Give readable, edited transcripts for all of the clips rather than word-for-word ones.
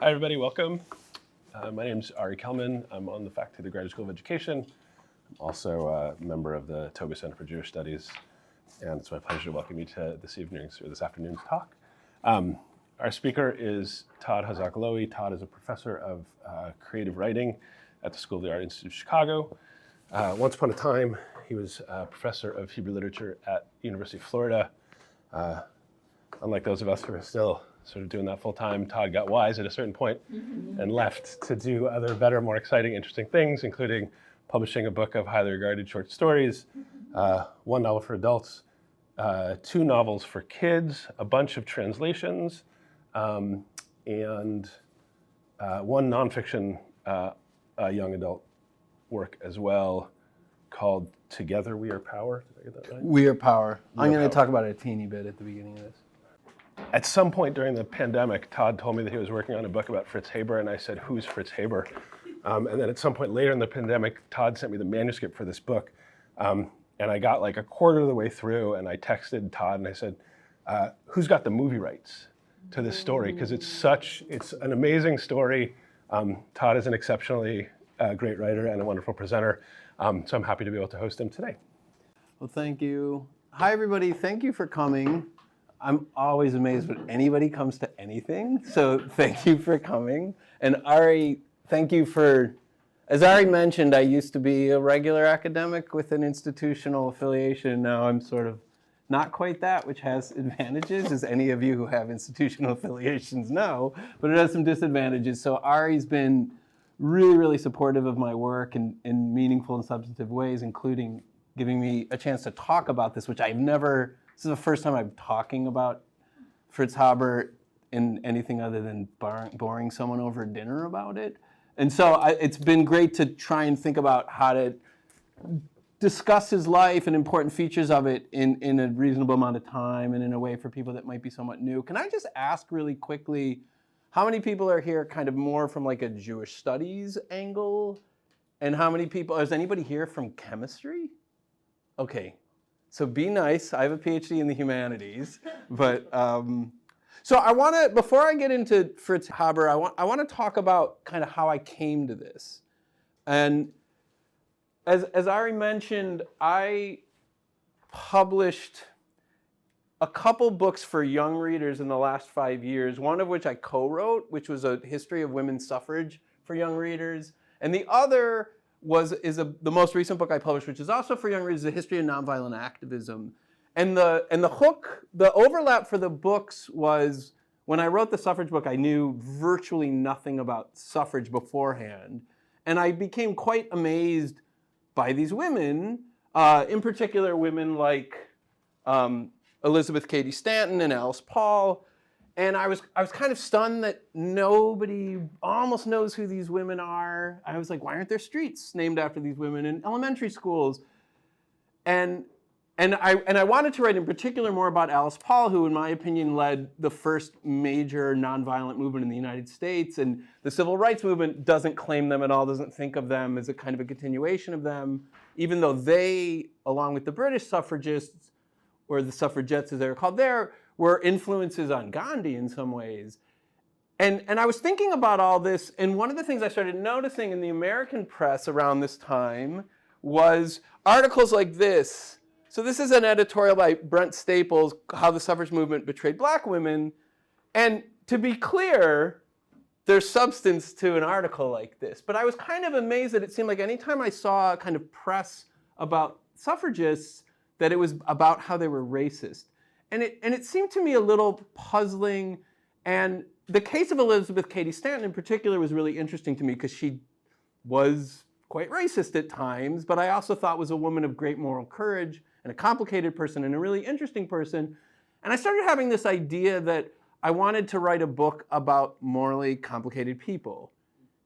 Hi, everybody. Welcome. My name is Ari Kelman. I'm on the faculty of the Graduate School of Education. I'm also a member of the Toby Center for Jewish Studies, and it's my pleasure to welcome you to this afternoon's talk. Our speaker is Todd Hasak-Lowy. Todd is a professor of creative writing at the School of the Art Institute of Chicago. Once upon a time, he was a professor of Hebrew literature at University of Florida. Unlike those of us who are still sort of doing that full time, Todd got wise at a certain point and left to do other, better, more exciting, interesting things, including publishing a book of highly regarded short stories, one novel for adults, two novels for kids, a bunch of translations, and one nonfiction young adult work as well called Together We Are Power. Did I get that right? We Are Power. I'm going to talk about it a teeny bit at the beginning of this. At some point during the pandemic, Todd told me that he was working on a book about Fritz Haber, and I said, "Who's Fritz Haber?" And then at some point later in the pandemic, Todd sent me the manuscript for this book, and I got like a quarter of the way through, and I texted Todd and I said, "Who's got the movie rights to this story?" Because it's an amazing story. Todd is an exceptionally great writer and a wonderful presenter, so I'm happy to be able to host him today. Well, thank you. Hi, everybody. Thank you for coming. I'm always amazed when anybody comes to anything, so thank you for coming. And Ari, thank you for, as Ari mentioned, I used to be a regular academic with an institutional affiliation. Now I'm sort of not quite that, which has advantages, as any of you who have institutional affiliations know, but it has some disadvantages. So Ari's been really, really supportive of my work in meaningful and substantive ways, including giving me a chance to talk about this, which this is the first time I'm talking about Fritz Haber in anything other than boring someone over dinner about it. And so it's been great to try and think about how to discuss his life and important features of it in a reasonable amount of time and in a way for people that might be somewhat new. Can I just ask really quickly, how many people are here kind of more from like a Jewish studies angle? And how many people, is anybody here from chemistry? Okay. So be nice. I have a PhD in the humanities, but so I want to, before I get into Fritz Haber, I want to talk about kind of how I came to this. And as Ari mentioned, I published a couple books for young readers in the last 5 years, one of which I co-wrote, which was a history of women's suffrage for young readers, and the other the most recent book I published, which is also for young readers, a history of nonviolent activism. And the overlap for the books was, when I wrote the suffrage book, I knew virtually nothing about suffrage beforehand. And I became quite amazed by these women, in particular women like Elizabeth Cady Stanton and Alice Paul. And I was kind of stunned that nobody almost knows who these women are. I was like, why aren't there streets named after these women in elementary schools? And I wanted to write in particular more about Alice Paul, who in my opinion led the first major nonviolent movement in the United States. And the civil rights movement doesn't claim them at all, doesn't think of them as a kind of a continuation of them, even though they, along with the British suffragists, or the suffragettes as they were called there, were influences on Gandhi in some ways. And I was thinking about all this, and one of the things I started noticing in the American press around this time was articles like this. So this is an editorial by Brent Staples, How the Suffrage Movement Betrayed Black Women. And to be clear, there's substance to an article like this. But I was kind of amazed that it seemed like anytime I saw kind of press about suffragists, that it was about how they were racist. And it seemed to me a little puzzling. And the case of Elizabeth Cady Stanton in particular was really interesting to me because she was quite racist at times, but I also thought was a woman of great moral courage and a complicated person and a really interesting person. And I started having this idea that I wanted to write a book about morally complicated people.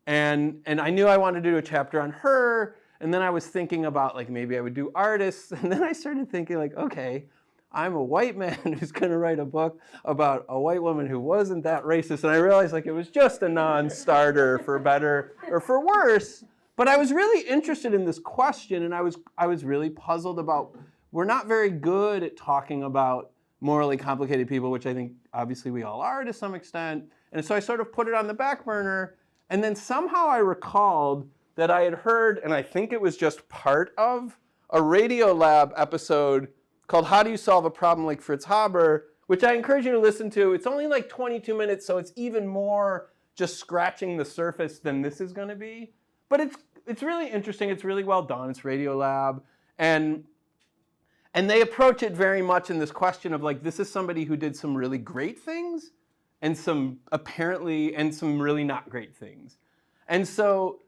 And I knew I wanted to do a chapter on her. And then I was thinking about like maybe I would do artists. And then I started thinking like, okay, I'm a white man who's going to write a book about a white woman who wasn't that racist. And I realized like it was just a non-starter for better or for worse. But I was really interested in this question, and I was really puzzled about, we're not very good at talking about morally complicated people, which I think obviously we all are to some extent. And so I sort of put it on the back burner. And then somehow I recalled that I had heard, and I think it was just part of, a Radiolab episode called How Do You Solve a Problem Like Fritz Haber, which I encourage you to listen to. It's only like 22 minutes, so it's even more just scratching the surface than this is going to be. But it's really interesting. It's really well done. It's Radiolab. And they approach it very much in this question of like, this is somebody who did some really great things and some really not great things. And so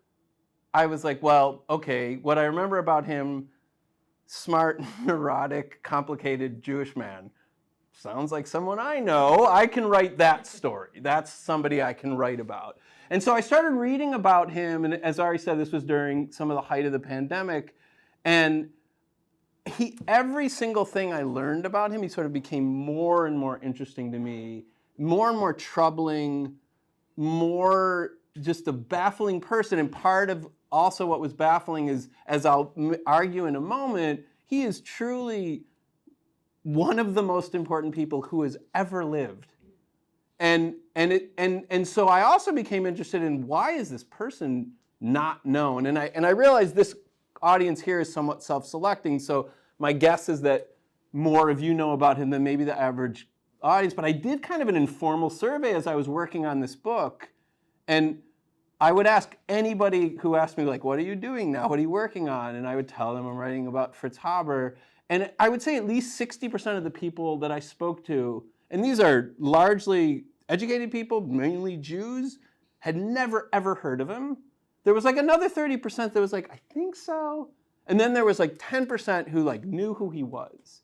I was like, well, okay, what I remember about him, smart, neurotic, complicated Jewish man, sounds like someone I know. I can write that story. That's somebody I can write about. And so I started reading about him, and as Ari said, this was during some of the height of the pandemic, and every single thing I learned about him, he sort of became more and more interesting to me, more and more troubling, more just a baffling person. And part of also what was baffling is, as I'll argue in a moment, he is truly one of the most important people who has ever lived. And so I also became interested in, why is this person not known? And I realized this audience here is somewhat self-selecting, so my guess is that more of you know about him than maybe the average audience. But I did kind of an informal survey as I was working on this book, and I would ask anybody who asked me, like, what are you doing now? What are you working on? And I would tell them I'm writing about Fritz Haber. And I would say at least 60% of the people that I spoke to, and these are largely educated people, mainly Jews, had never ever heard of him. There was like another 30% that was like, I think so. And then there was like 10% who like knew who he was.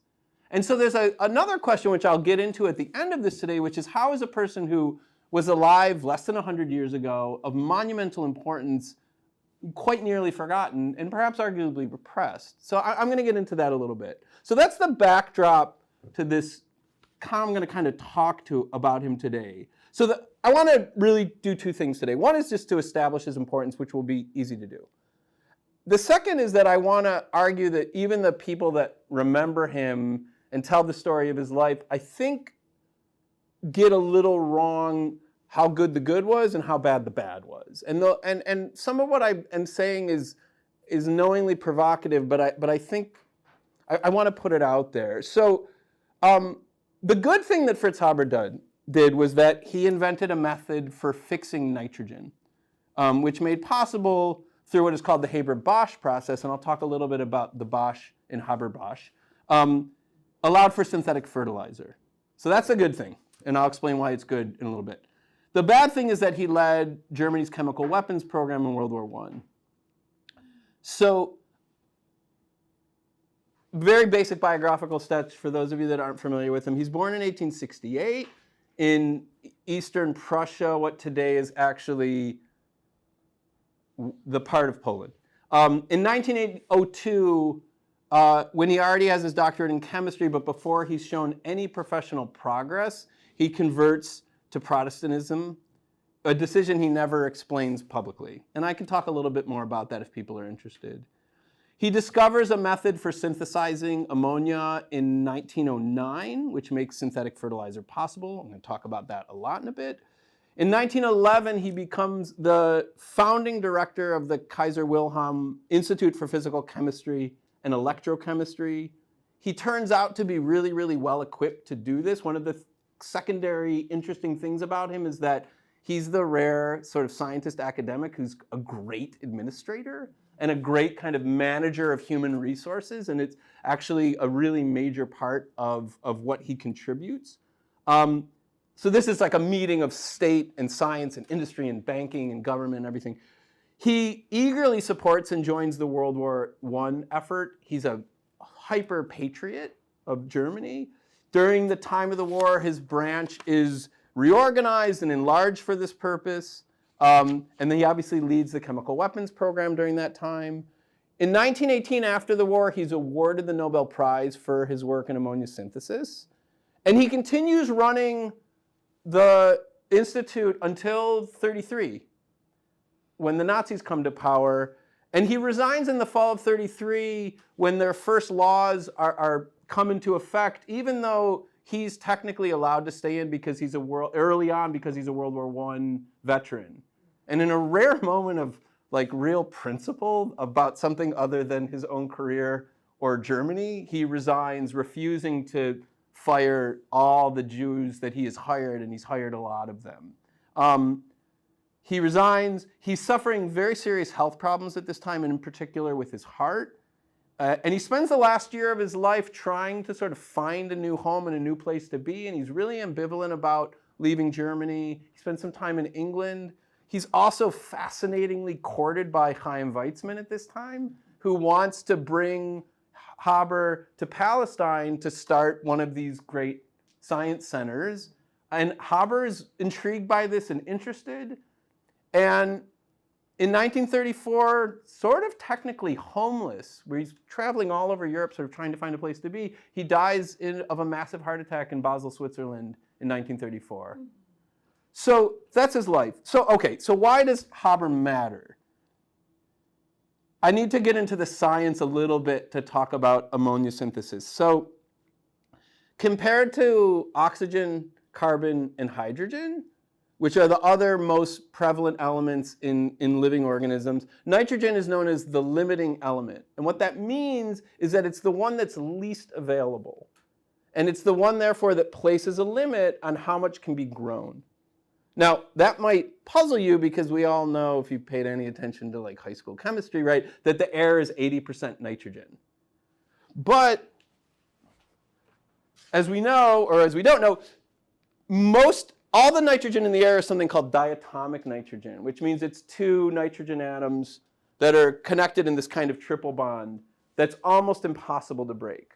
And so there's another question, which I'll get into at the end of this today, which is, how is a person who was alive less than 100 years ago, of monumental importance, quite nearly forgotten, and perhaps arguably repressed? So I'm going to get into that a little bit. So that's the backdrop to this. I'm going to kind of talk about him today. So I want to really do two things today. One is just to establish his importance, which will be easy to do. The second is that I want to argue that even the people that remember him and tell the story of his life, I think, get a little wrong how good the good was and how bad the bad was. And some of what I am saying is knowingly provocative, but I think I want to put it out there. So the good thing that Fritz Haber did was that he invented a method for fixing nitrogen, which made possible through what is called the Haber-Bosch process, and I'll talk a little bit about the Bosch and Haber-Bosch, allowed for synthetic fertilizer. So that's a good thing, and I'll explain why it's good in a little bit. The bad thing is that he led Germany's chemical weapons program in World War I. So, very basic biographical stats for those of you that aren't familiar with him. He's born in 1868 in eastern Prussia, what today is actually the part of Poland. In 1902, when he already has his doctorate in chemistry, but before he's shown any professional progress, he converts to Protestantism, a decision he never explains publicly. And I can talk a little bit more about that if people are interested. He discovers a method for synthesizing ammonia in 1909, which makes synthetic fertilizer possible. I'm going to talk about that a lot in a bit. In 1911, he becomes the founding director of the Kaiser Wilhelm Institute for Physical Chemistry and Electrochemistry. He turns out to be really, really well equipped to do this. One of the secondary interesting things about him is that he's the rare sort of scientist academic who's a great administrator and a great kind of manager of human resources, and it's actually a really major part of what he contributes. So this is like a meeting of state and science and industry and banking and government and everything. He eagerly supports and joins the World War I effort. He's a hyper patriot of Germany. During the time of the war, his branch is reorganized and enlarged for this purpose. And then he obviously leads the chemical weapons program during that time. In 1918, after the war, he's awarded the Nobel Prize for his work in ammonia synthesis. And he continues running the institute until 1933, when the Nazis come to power. And he resigns in the fall of 1933 when their first laws are come into effect, even though he's technically allowed to stay in because he's early on because he's a World War I veteran. And in a rare moment of like real principle about something other than his own career or Germany, he resigns, refusing to fire all the Jews that he has hired, and he's hired a lot of them. He resigns. He's suffering very serious health problems at this time, and in particular with his heart. And he spends the last year of his life trying to sort of find a new home and a new place to be, and he's really ambivalent about leaving Germany. He spends some time in England. He's also fascinatingly courted by Chaim Weizmann at this time, who wants to bring Haber to Palestine to start one of these great science centers. And Haber is intrigued by this and interested. And in 1934, sort of technically homeless, where he's traveling all over Europe, sort of trying to find a place to be, he dies of a massive heart attack in Basel, Switzerland in 1934. So that's his life. So why does Haber matter? I need to get into the science a little bit to talk about ammonia synthesis. So compared to oxygen, carbon, and hydrogen, which are the other most prevalent elements in living organisms, nitrogen is known as the limiting element. And what that means is that it's the one that's least available. And it's the one, therefore, that places a limit on how much can be grown. Now, that might puzzle you because we all know, if you paid any attention to like high school chemistry, right, that the air is 80% nitrogen. But as we know, or as we don't know, all the nitrogen in the air is something called diatomic nitrogen, which means it's two nitrogen atoms that are connected in this kind of triple bond that's almost impossible to break.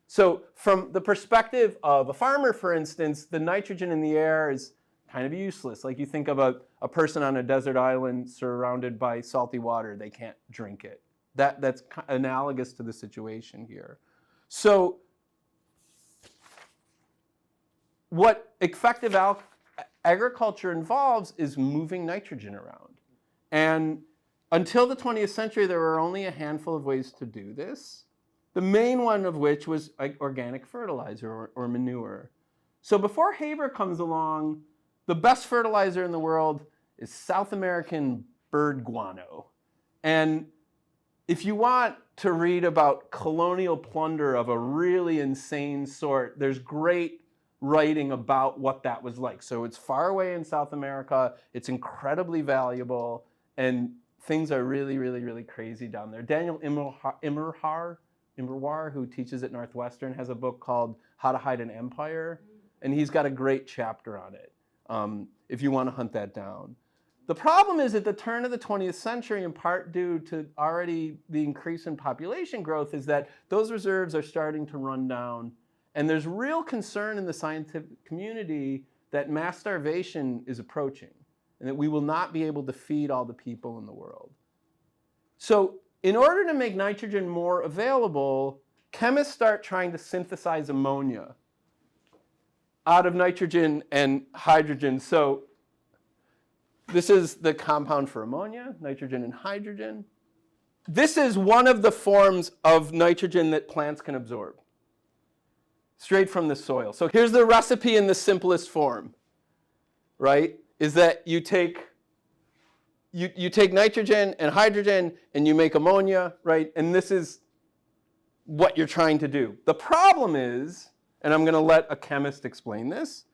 So from the perspective of a farmer, for instance, the nitrogen in the air is kind of useless. Like you think of a person on a desert island surrounded by salty water, they can't drink it. That's analogous to the situation here. So what effective agriculture involves is moving nitrogen around. And until the 20th century, there were only a handful of ways to do this. The main one of which was like organic fertilizer or manure. So before Haber comes along, the best fertilizer in the world is South American bird guano. And if you want to read about colonial plunder of a really insane sort, there's great writing about what that was like. So it's far away in South America, it's incredibly valuable, and things are really, really, really crazy down there. Daniel Immerwahr, who teaches at Northwestern, has a book called How to Hide an Empire, and he's got a great chapter on it, if you want to hunt that down. The problem is at the turn of the 20th century, in part due to already the increase in population growth, is that those reserves are starting to run down. And there's real concern in the scientific community that mass starvation is approaching and that we will not be able to feed all the people in the world. So in order to make nitrogen more available, chemists start trying to synthesize ammonia out of nitrogen and hydrogen. So this is the compound for ammonia, nitrogen and hydrogen. This is one of the forms of nitrogen that plants can absorb, straight from the soil. So here's the recipe in the simplest form, right? Is that you take nitrogen and hydrogen and you make ammonia, right? And this is what you're trying to do. The problem is, and I'm going to let a chemist explain this.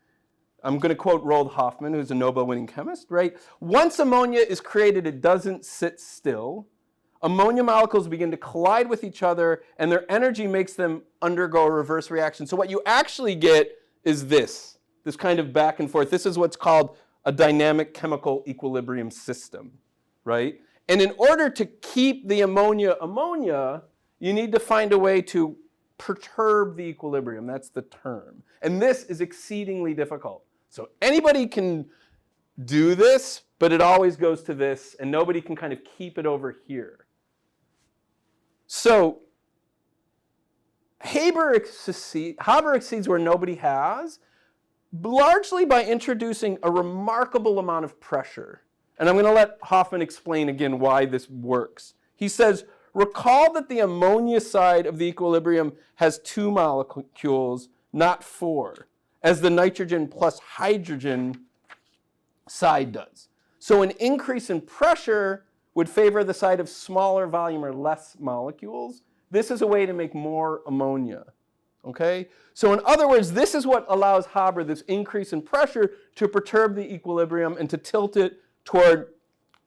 I'm going to quote Roald Hoffmann, who's a Nobel-winning chemist, right? Once ammonia is created, it doesn't sit still. Ammonia molecules begin to collide with each other, and their energy makes them undergo a reverse reaction. So what you actually get is this kind of back and forth. This is what's called a dynamic chemical equilibrium system, right? And in order to keep the ammonia, you need to find a way to perturb the equilibrium. That's the term. And this is exceedingly difficult. So anybody can do this, but it always goes to this, and nobody can kind of keep it over here. So Haber exceeds where nobody has, largely by introducing a remarkable amount of pressure. And I'm going to let Hoffmann explain again why this works. He says, recall that the ammonia side of the equilibrium has two molecules, not 4, as the nitrogen plus hydrogen side does. So an increase in pressure would favor the side of smaller volume or less molecules. This is a way to make more ammonia. Okay? So in other words, this is what allows Haber, this increase in pressure, to perturb the equilibrium and to tilt it toward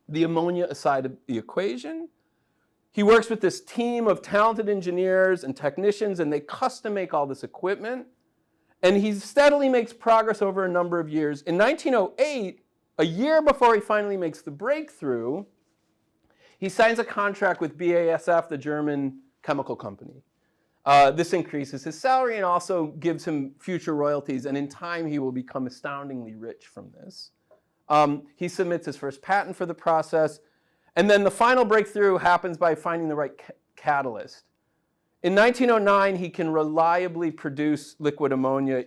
the ammonia side of the equation. He works with this team of talented engineers and technicians, and they custom make all this equipment. And he steadily makes progress over a number of years. In 1908, a year before he finally makes the breakthrough, he signs a contract with BASF, the German chemical company. This increases his salary and also gives him future royalties, and in time he will become astoundingly rich from this. He submits his first patent for the process, and then the final breakthrough happens by finding the right catalyst. In 1909, he can reliably produce liquid ammonia.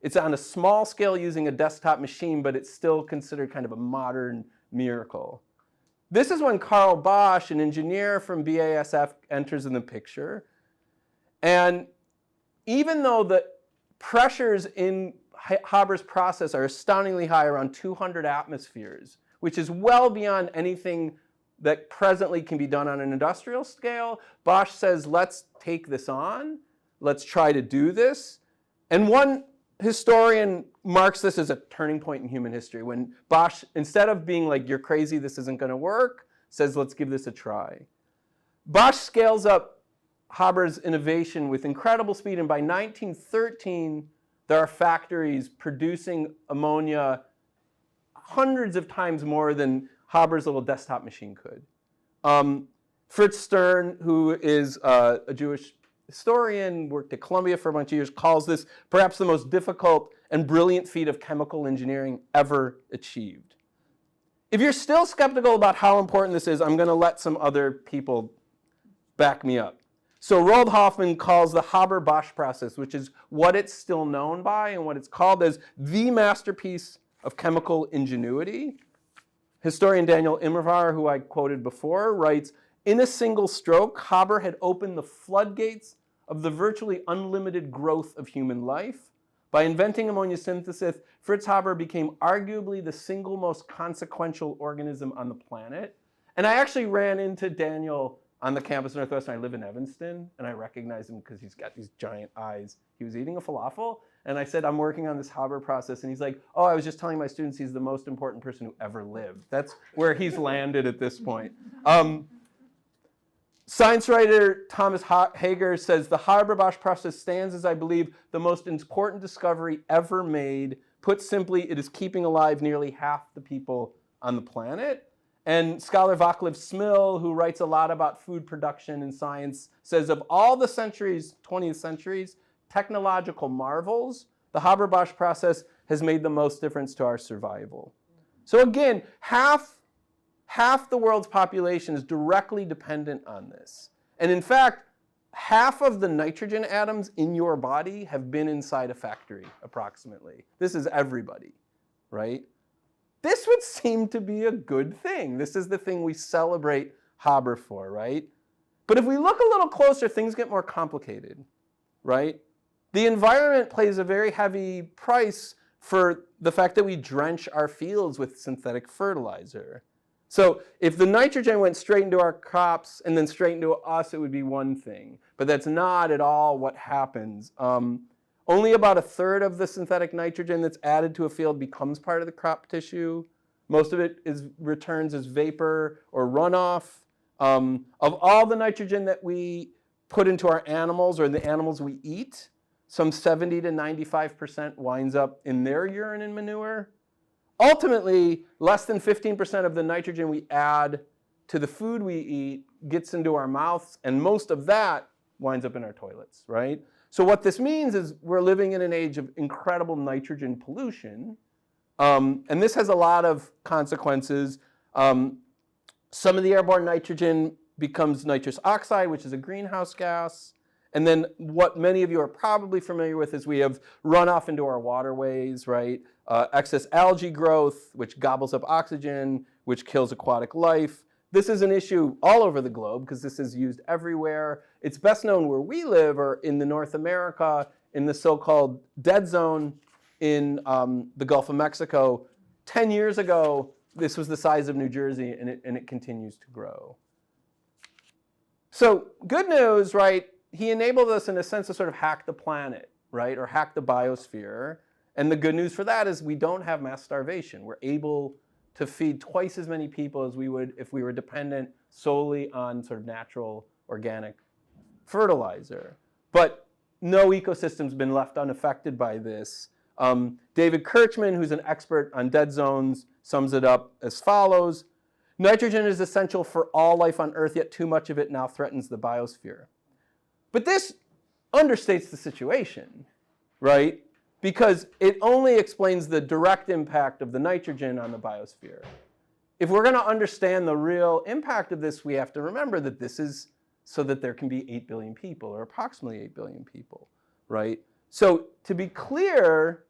It's on a small scale using a desktop machine, but it's still considered kind of a modern miracle. This is when Carl Bosch, an engineer from BASF, enters in the picture. And even though the pressures in Haber's process are astoundingly high, around 200 atmospheres, which is well beyond anything that presently can be done on an industrial scale, Bosch says, let's take this on. Let's try to do this. And one historian marks this as a turning point in human history, when Bosch, instead of being like, you're crazy, this isn't going to work, says, let's give this a try. Bosch scales up Haber's innovation with incredible speed, and by 1913, there are factories producing ammonia hundreds of times more than Haber's little desktop machine could. Fritz Stern, who is a Jewish historian, worked at Columbia for a bunch of years, calls this perhaps the most difficult and brilliant feat of chemical engineering ever achieved. If you're still skeptical about how important this is, I'm going to let some other people back me up. So Roald Hoffmann calls the Haber-Bosch process, which is what it's still known by and what it's called as the masterpiece of chemical ingenuity. Historian Daniel Immerwahr, who I quoted before, writes, in a single stroke, Haber had opened the floodgates of the virtually unlimited growth of human life. By inventing ammonia synthesis, Fritz Haber became arguably the single most consequential organism on the planet. And I actually ran into Daniel on the campus of Northwestern. I live in Evanston, and I recognize him because he's got these giant eyes. He was eating a falafel, and I said, I'm working on this Haber process. And he's like, oh, I was just telling my students he's the most important person who ever lived. That's where he's landed at this point. Science writer Thomas Hager says, the Haber-Bosch process stands as, I believe, the most important discovery ever made. Put simply, it is keeping alive nearly half the people on the planet. And scholar Vaclav Smil, who writes a lot about food production and science, says of all the centuries, 20th centuries, technological marvels, the Haber-Bosch process has made the most difference to our survival. So again, half the world's population is directly dependent on this. And in fact, half of the nitrogen atoms in your body have been inside a factory, approximately. This is everybody, right? This would seem to be a good thing. This is the thing we celebrate Haber for, right? But if we look a little closer, things get more complicated, right? The environment plays a very heavy price for the fact that we drench our fields with synthetic fertilizer. So if the nitrogen went straight into our crops and then straight into us, it would be one thing. But that's not at all what happens. Only about a third of the synthetic nitrogen that's added to a field becomes part of the crop tissue. Most of it returns as vapor or runoff. Of all the nitrogen that we put into our animals or the animals we eat, some 70 to 95% winds up in their urine and manure. Ultimately, less than 15% of the nitrogen we add to the food we eat gets into our mouths, and most of that winds up in our toilets, right? So what this means is we're living in an age of incredible nitrogen pollution, and this has a lot of consequences. Some of the airborne nitrogen becomes nitrous oxide, which is a greenhouse gas. And then what many of you are probably familiar with is we have runoff into our waterways, right? Excess algae growth, which gobbles up oxygen, which kills aquatic life. This is an issue all over the globe because this is used everywhere. It's best known where we live or in the North America in the so-called dead zone in the Gulf of Mexico. 10 years ago, this was the size of New Jersey, and it continues to grow. So good news, right? He enabled us, in a sense, to sort of hack the planet, right? Or hack the biosphere. And the good news for that is we don't have mass starvation. We're able to feed twice as many people as we would if we were dependent solely on sort of natural organic fertilizer. But no ecosystem's been left unaffected by this. David Kirchman, who's an expert on dead zones, sums it up as follows. Nitrogen is essential for all life on Earth, yet too much of it now threatens the biosphere. But this understates the situation, right? Because it only explains the direct impact of the nitrogen on the biosphere. If we're going to understand the real impact of this, we have to remember that this is so that there can be 8 billion people, or approximately 8 billion people, right? So to be clear,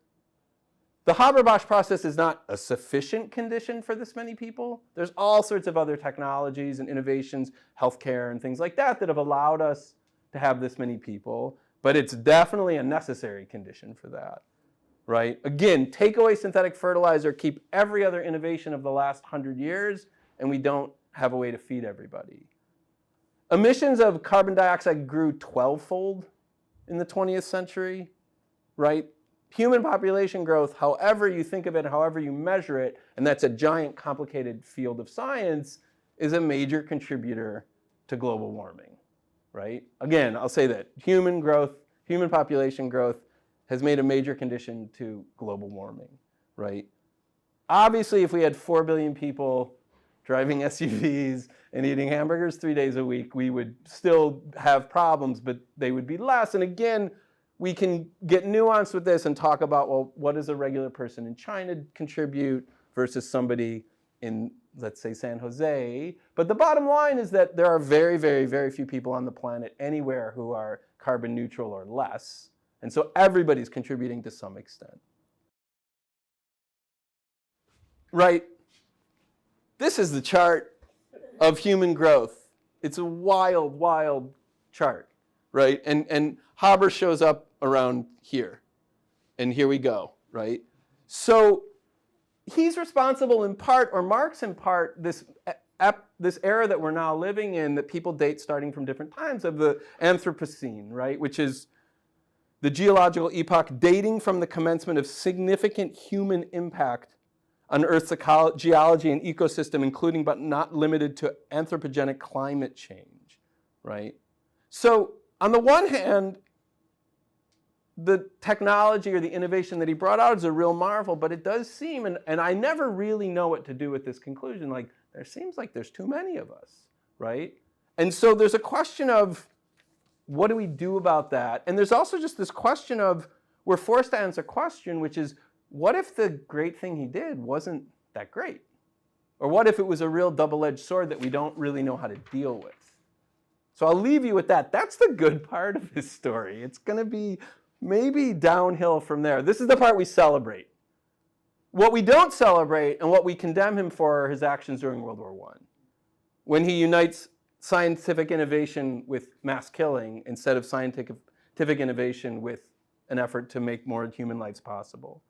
the Haber-Bosch process is not a sufficient condition for this many people. There's all sorts of other technologies and innovations, healthcare and things like that, that have allowed us to have this many people. But it's definitely a necessary condition for that, right? Again, take away synthetic fertilizer, keep every other innovation of the last 100 years, and we don't have a way to feed everybody. Emissions of carbon dioxide grew 12-fold in the 20th century, right? Human population growth, however you think of it, however you measure it, and that's a giant complicated field of science, is a major contributor to global warming, right? Again, I'll say that human growth, human population growth has made a major condition to global warming, right? Obviously, if we had 4 billion people driving SUVs and eating hamburgers 3 days a week, we would still have problems, but they would be less. And again, we can get nuanced with this and talk about, well, what does a regular person in China contribute versus somebody in, let's say, San Jose? But the bottom line is that there are very, very, very few people on the planet anywhere who are carbon neutral or less. And so everybody's contributing to some extent. Right? This is the chart of human growth. It's a wild, wild chart, right? And Haber shows up around here. And here we go, right? So he's responsible in part, or marks in part, this era that we're now living in that people date starting from different times of the Anthropocene, right? Which is the geological epoch dating from the commencement of significant human impact on Earth's geology and ecosystem, including but not limited to anthropogenic climate change, right? So on the one hand, the technology or the innovation that he brought out is a real marvel, but it does seem, and I never really know what to do with this conclusion, like there seems like there's too many of us, right? And so there's a question of what do we do about that? And there's also just this question of, we're forced to answer a question, which is, what if the great thing he did wasn't that great? Or what if it was a real double-edged sword that we don't really know how to deal with? So I'll leave you with that. That's the good part of his story. It's going to be maybe downhill from there. This is the part we celebrate. What we don't celebrate and what we condemn him for are his actions during World War I, when he unites scientific innovation with mass killing instead of scientific innovation with an effort to make more human lives possible.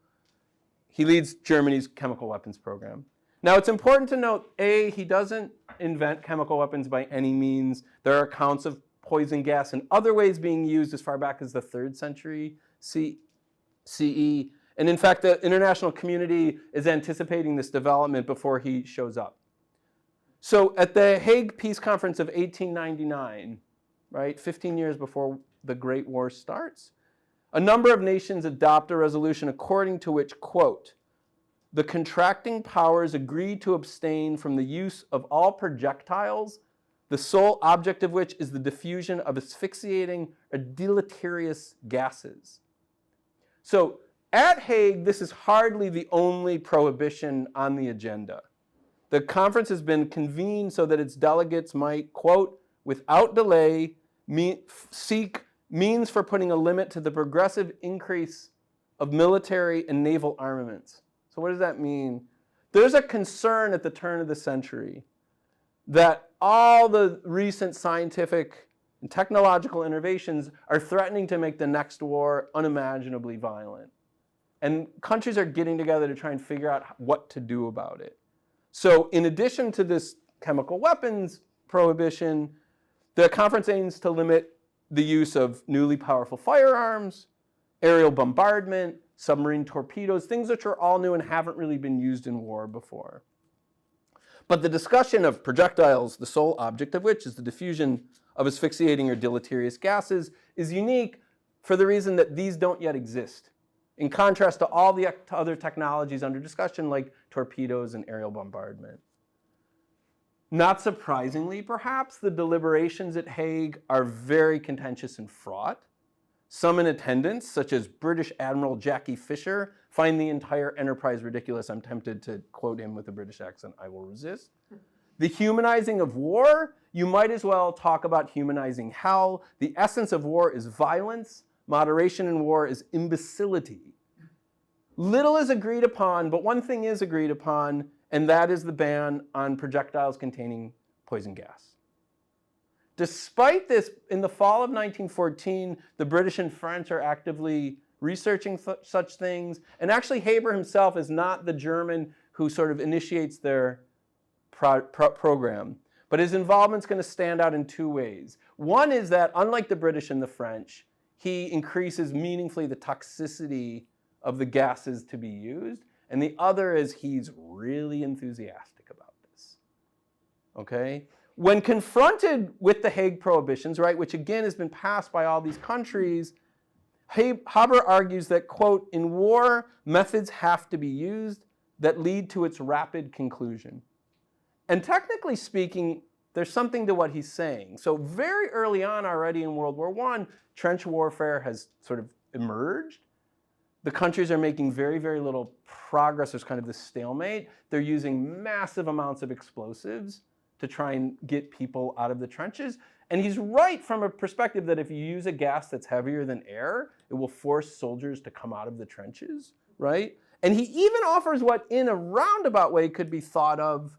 He leads Germany's chemical weapons program. Now, it's important to note, A, he doesn't invent chemical weapons by any means. There are accounts of poison gas in other ways being used as far back as the 3rd century CE. And in fact, the international community is anticipating this development before he shows up. So at the Hague Peace Conference of 1899, right, 15 years before the Great War starts, a number of nations adopt a resolution according to which, quote, the contracting powers agree to abstain from the use of all projectiles, the sole object of which is the diffusion of asphyxiating or deleterious gases. So at Hague, this is hardly the only prohibition on the agenda. The conference has been convened so that its delegates might, quote, without delay, seek means for putting a limit to the progressive increase of military and naval armaments. So what does that mean? There's a concern at the turn of the century that all the recent scientific and technological innovations are threatening to make the next war unimaginably violent. And countries are getting together to try and figure out what to do about it. So in addition to this chemical weapons prohibition, the conference aims to limit the use of newly powerful firearms, aerial bombardment, submarine torpedoes, things which are all new and haven't really been used in war before. But the discussion of projectiles, the sole object of which is the diffusion of asphyxiating or deleterious gases, is unique for the reason that these don't yet exist, in contrast to all the other technologies under discussion like torpedoes and aerial bombardment. Not surprisingly, perhaps, the deliberations at Hague are very contentious and fraught. Some in attendance, such as British Admiral Jackie Fisher, find the entire enterprise ridiculous. I'm tempted to quote him with a British accent. I will resist. The humanizing of war, you might as well talk about humanizing hell. The essence of war is violence. Moderation in war is imbecility. Little is agreed upon, but one thing is agreed upon, and that is the ban on projectiles containing poison gas. Despite this, in the fall of 1914, the British and French are actively researching such things, and actually Haber himself is not the German who sort of initiates their program, but his involvement is going to stand out in two ways. One is that, unlike the British and the French, he increases meaningfully the toxicity of the gases to be used, and the other is he's really enthusiastic about this, okay? When confronted with the Hague prohibitions, right, which again has been passed by all these countries, Haber argues that, quote, in war, methods have to be used that lead to its rapid conclusion. And technically speaking, there's something to what he's saying. So very early on already in World War I, trench warfare has sort of emerged. The countries are making very, very little progress. There's kind of this stalemate. They're using massive amounts of explosives to try and get people out of the trenches. And he's right from a perspective that if you use a gas that's heavier than air, it will force soldiers to come out of the trenches, right? And he even offers what in a roundabout way could be thought of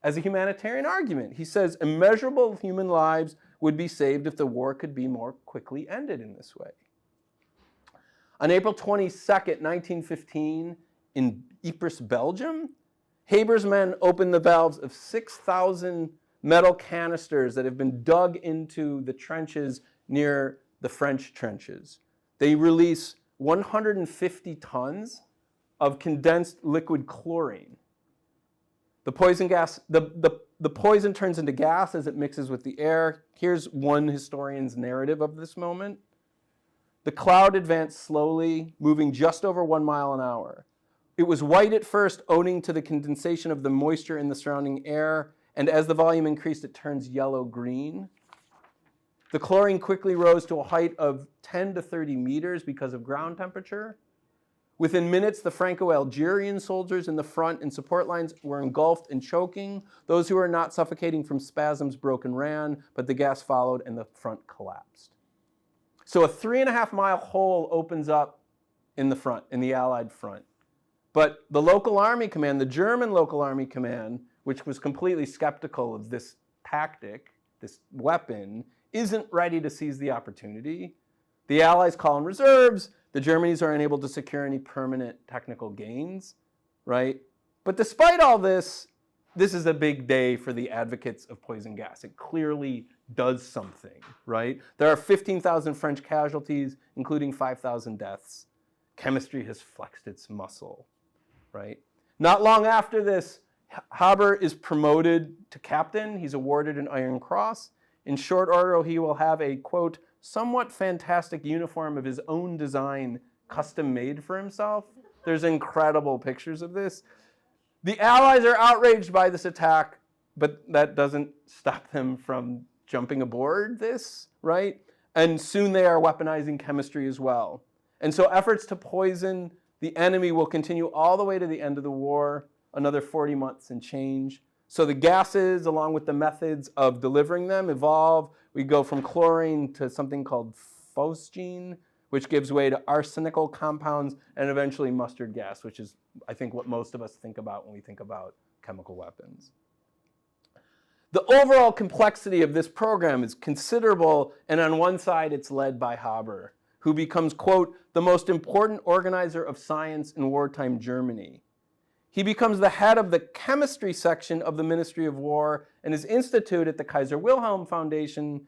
as a humanitarian argument. He says immeasurable human lives would be saved if the war could be more quickly ended in this way. On April 22nd, 1915, in Ypres, Belgium, Haber's men opened the valves of 6,000 metal canisters that have been dug into the trenches near the French trenches. They release 150 tons of condensed liquid chlorine. The poison gas, the poison turns into gas as it mixes with the air. Here's one historian's narrative of this moment. The cloud advanced slowly, moving just over 1 mile an hour. It was white at first, owing to the condensation of the moisture in the surrounding air, and as the volume increased, it turns yellow-green. The chlorine quickly rose to a height of 10 to 30 meters because of ground temperature. Within minutes, the Franco-Algerian soldiers in the front and support lines were engulfed and choking. Those who were not suffocating from spasms broke and ran, but the gas followed and the front collapsed. So a 3.5-mile hole opens up in the front, in the Allied front. But the local army command, the German local army command, which was completely skeptical of this tactic, this weapon, isn't ready to seize the opportunity. The Allies call in reserves. The Germans are unable to secure any permanent technical gains, right? But despite all this, this is a big day for the advocates of poison gas. It clearly does something, right? There are 15,000 French casualties, including 5,000 deaths. Chemistry has flexed its muscle, right? Not long after this, Haber is promoted to captain. He's awarded an Iron Cross. In short order, he will have a, quote, somewhat fantastic uniform of his own design, custom made for himself. There's incredible pictures of this. The Allies are outraged by this attack, but that doesn't stop them from jumping aboard this, right? And soon they are weaponizing chemistry as well. And so efforts to poison the enemy will continue all the way to the end of the war, another 40 months and change. So the gases, along with the methods of delivering them, evolve. We go from chlorine to something called phosgene, which gives way to arsenical compounds, and eventually mustard gas, which is, I think, what most of us think about when we think about chemical weapons. The overall complexity of this program is considerable, and on one side it's led by Haber, who becomes, quote, the most important organizer of science in wartime Germany. He becomes the head of the chemistry section of the Ministry of War, and his institute at the Kaiser Wilhelm Foundation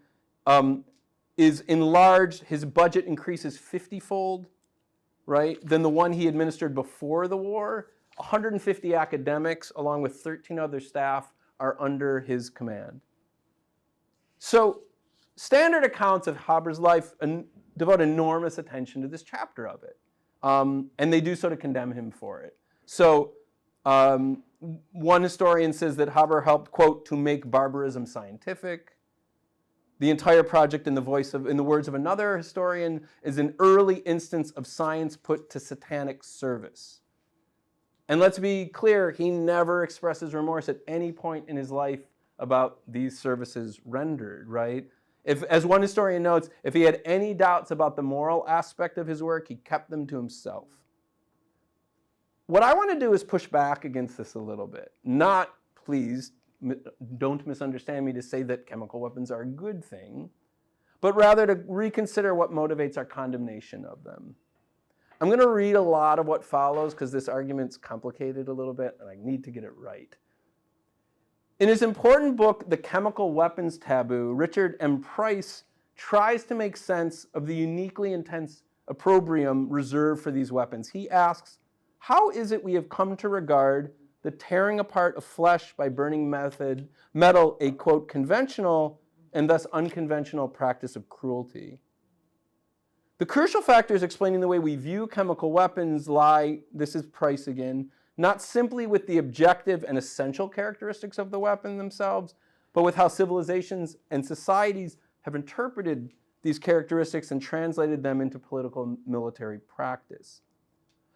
is enlarged. His budget increases 50-fold, right, than the one he administered before the war. 150 academics, along with 13 other staff, are under his command. So standard accounts of Haber's life devote enormous attention to this chapter of it. And they do so to condemn him for it. So one historian says that Haber helped, quote, to make barbarism scientific. The entire project, in the words of another historian, is an early instance of science put to satanic service. And let's be clear, he never expresses remorse at any point in his life about these services rendered, right? As one historian notes, if he had any doubts about the moral aspect of his work, he kept them to himself. What I want to do is push back against this a little bit. Not, please, don't misunderstand me to say that chemical weapons are a good thing, but rather to reconsider what motivates our condemnation of them. I'm going to read a lot of what follows because this argument's complicated a little bit and I need to get it right. In his important book, The Chemical Weapons Taboo, Richard M. Price tries to make sense of the uniquely intense opprobrium reserved for these weapons. He asks, how is it we have come to regard the tearing apart of flesh by burning metal a, quote, conventional and thus unconventional practice of cruelty? The crucial factors explaining the way we view chemical weapons lie, this is Price again, not simply with the objective and essential characteristics of the weapon themselves, but with how civilizations and societies have interpreted these characteristics and translated them into political and military practice.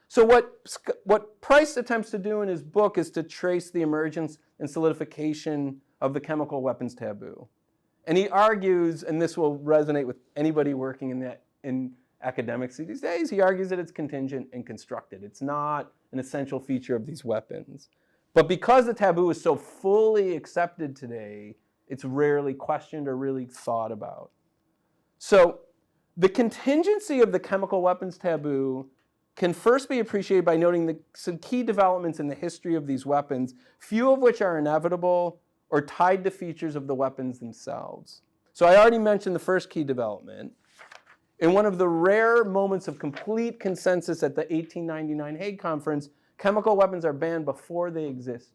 So what Price attempts to do in his book is to trace the emergence and solidification of the chemical weapons taboo. And he argues, and this will resonate with anybody working in academics these days, he argues that it's contingent and constructed. It's not an essential feature of these weapons. But because the taboo is so fully accepted today, it's rarely questioned or really thought about. So the contingency of the chemical weapons taboo can first be appreciated by noting some key developments in the history of these weapons, few of which are inevitable or tied to features of the weapons themselves. So I already mentioned the first key development. In one of the rare moments of complete consensus at the 1899 Hague Conference, chemical weapons are banned before they exist,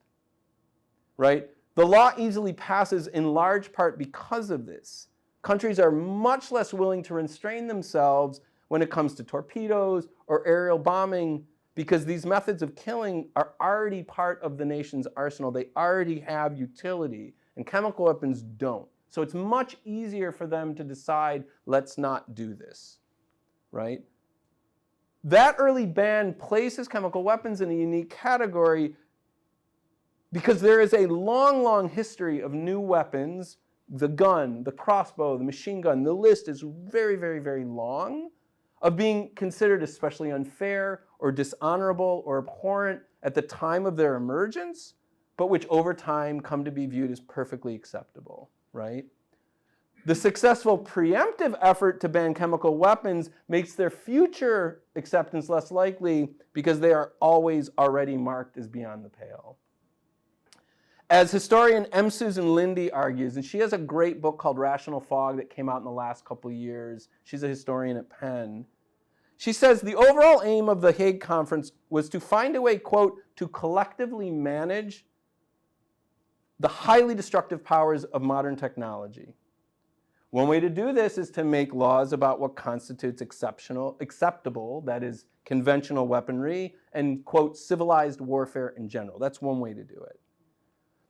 right? The law easily passes in large part because of this. Countries are much less willing to restrain themselves when it comes to torpedoes or aerial bombing because these methods of killing are already part of the nation's arsenal. They already have utility, and chemical weapons don't. So it's much easier for them to decide, let's not do this, right? That early ban places chemical weapons in a unique category because there is a long, long history of new weapons, the gun, the crossbow, the machine gun, the list is very, very, very long, of being considered especially unfair or dishonorable or abhorrent at the time of their emergence, but which over time come to be viewed as perfectly acceptable, right? The successful preemptive effort to ban chemical weapons makes their future acceptance less likely because they are always already marked as beyond the pale. As historian M. Susan Lindy argues, and she has a great book called Rational Fog that came out in the last couple of years. She's a historian at Penn. She says the overall aim of the Hague Conference was to find a way, quote, to collectively manage the highly destructive powers of modern technology. One way to do this is to make laws about what constitutes acceptable, that is, conventional weaponry, and, quote, civilized warfare in general. That's one way to do it.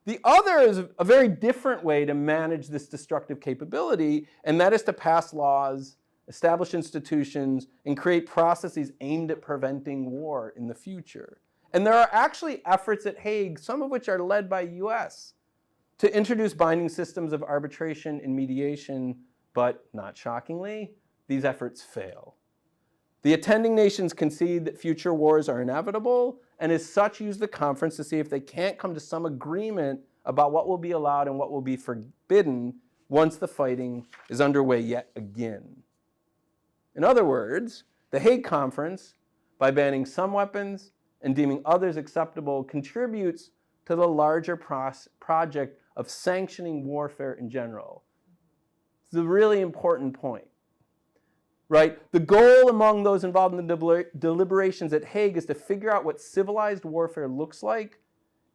The other is a very different way to manage this destructive capability, and that is to pass laws, establish institutions, and create processes aimed at preventing war in the future. And there are actually efforts at Hague, some of which are led by US, to introduce binding systems of arbitration and mediation, but not shockingly, these efforts fail. The attending nations concede that future wars are inevitable, and as such use the conference to see if they can't come to some agreement about what will be allowed and what will be forbidden once the fighting is underway yet again. In other words, the Hague Conference, by banning some weapons and deeming others acceptable, contributes to the larger project of sanctioning warfare in general. It's a really important point, right? The goal among those involved in the deliberations at Hague is to figure out what civilized warfare looks like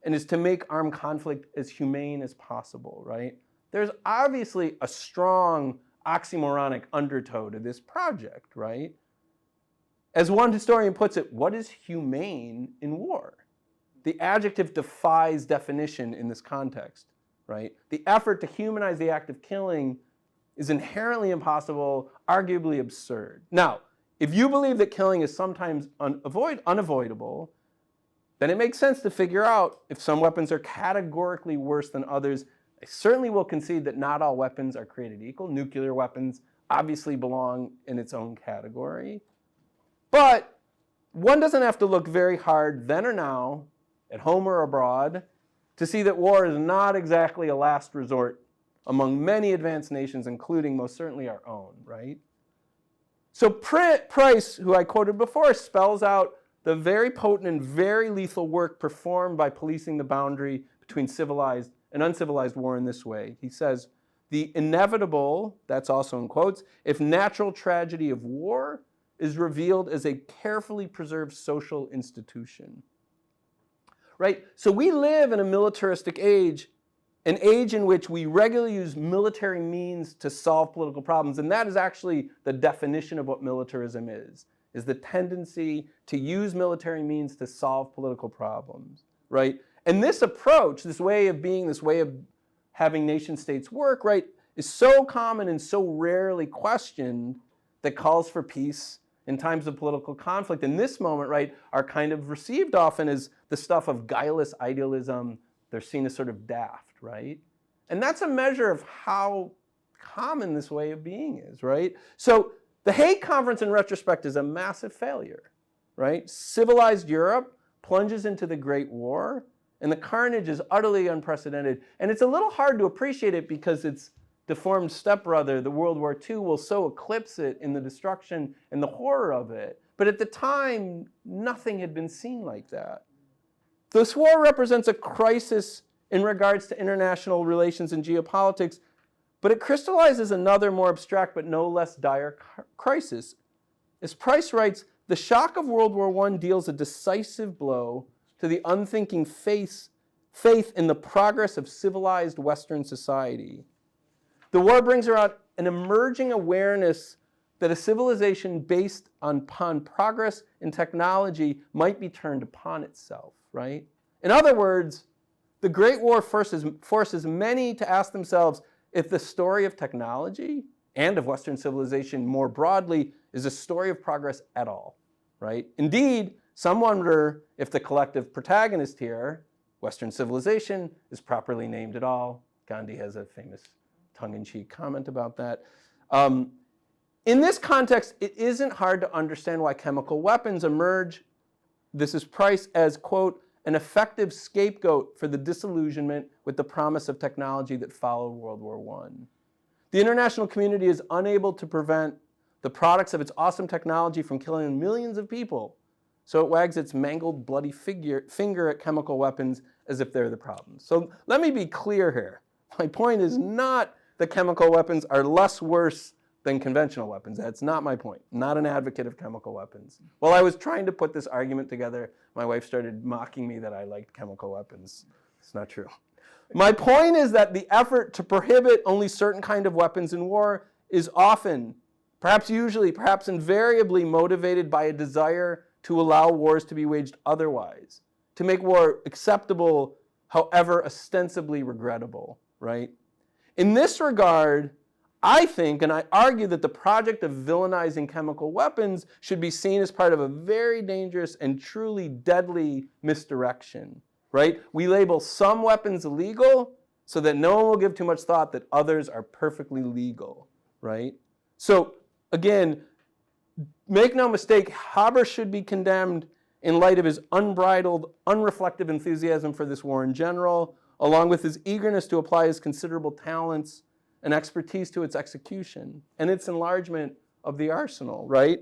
and is to make armed conflict as humane as possible, right? There's obviously a strong oxymoronic undertow to this project, right? As one historian puts it, what is humane in war? The adjective defies definition in this context, right? The effort to humanize the act of killing is inherently impossible, arguably absurd. Now, if you believe that killing is sometimes unavoidable, then it makes sense to figure out if some weapons are categorically worse than others. I certainly will concede that not all weapons are created equal. Nuclear weapons obviously belong in its own category. But one doesn't have to look very hard then or now, at home or abroad, to see that war is not exactly a last resort among many advanced nations, including most certainly our own, right? So Price, who I quoted before, spells out the very potent and very lethal work performed by policing the boundary between civilized and uncivilized war in this way. He says, the inevitable, that's also in quotes, if natural tragedy of war is revealed as a carefully preserved social institution. Right? So we live in a militaristic age, an age in which we regularly use military means to solve political problems, and that is actually the definition of what militarism is the tendency to use military means to solve political problems, right? And this approach, this way of being, this way of having nation states work, right, is so common and so rarely questioned that calls for peace in times of political conflict in this moment, right, are kind of received often as the stuff of guileless idealism. They're seen as sort of daft, right? And that's a measure of how common this way of being is, right? So the Hague Conference in retrospect is a massive failure, right? Civilized Europe plunges into the Great War, and the carnage is utterly unprecedented. And it's a little hard to appreciate it because its deformed stepbrother, the World War II, will so eclipse it in the destruction and the horror of it. But at the time, nothing had been seen like that. This war represents a crisis in regards to international relations and geopolitics, but it crystallizes another more abstract but no less dire crisis. As Price writes, the shock of World War I deals a decisive blow to the unthinking faith in the progress of civilized Western society. The war brings about an emerging awareness that a civilization based upon progress in technology might be turned upon itself, right? In other words, the Great War forces many to ask themselves if the story of technology and of Western civilization more broadly is a story of progress at all, right? Indeed, some wonder if the collective protagonist here, Western civilization, is properly named at all. Gandhi has a famous tongue-in-cheek comment about that. In this context, it isn't hard to understand why chemical weapons emerge, this is Price, as, quote, an effective scapegoat for the disillusionment with the promise of technology that followed World War I. The international community is unable to prevent the products of its awesome technology from killing millions of people, so it wags its mangled, bloody finger at chemical weapons as if they're the problem. So let me be clear here. My point is not that chemical weapons are less worse than conventional weapons. That's not my point. I'm not an advocate of chemical weapons. While I was trying to put this argument together, my wife started mocking me that I liked chemical weapons. It's not true. My point is that the effort to prohibit only certain kind of weapons in war is often, perhaps usually, perhaps invariably motivated by a desire to allow wars to be waged otherwise, to make war acceptable, however ostensibly regrettable, right? In this regard, I think, and I argue, that the project of villainizing chemical weapons should be seen as part of a very dangerous and truly deadly misdirection, right? We label some weapons illegal so that no one will give too much thought that others are perfectly legal, right? So again, make no mistake, Haber should be condemned in light of his unbridled, unreflective enthusiasm for this war in general, along with his eagerness to apply his considerable talents and expertise to its execution and its enlargement of the arsenal, right?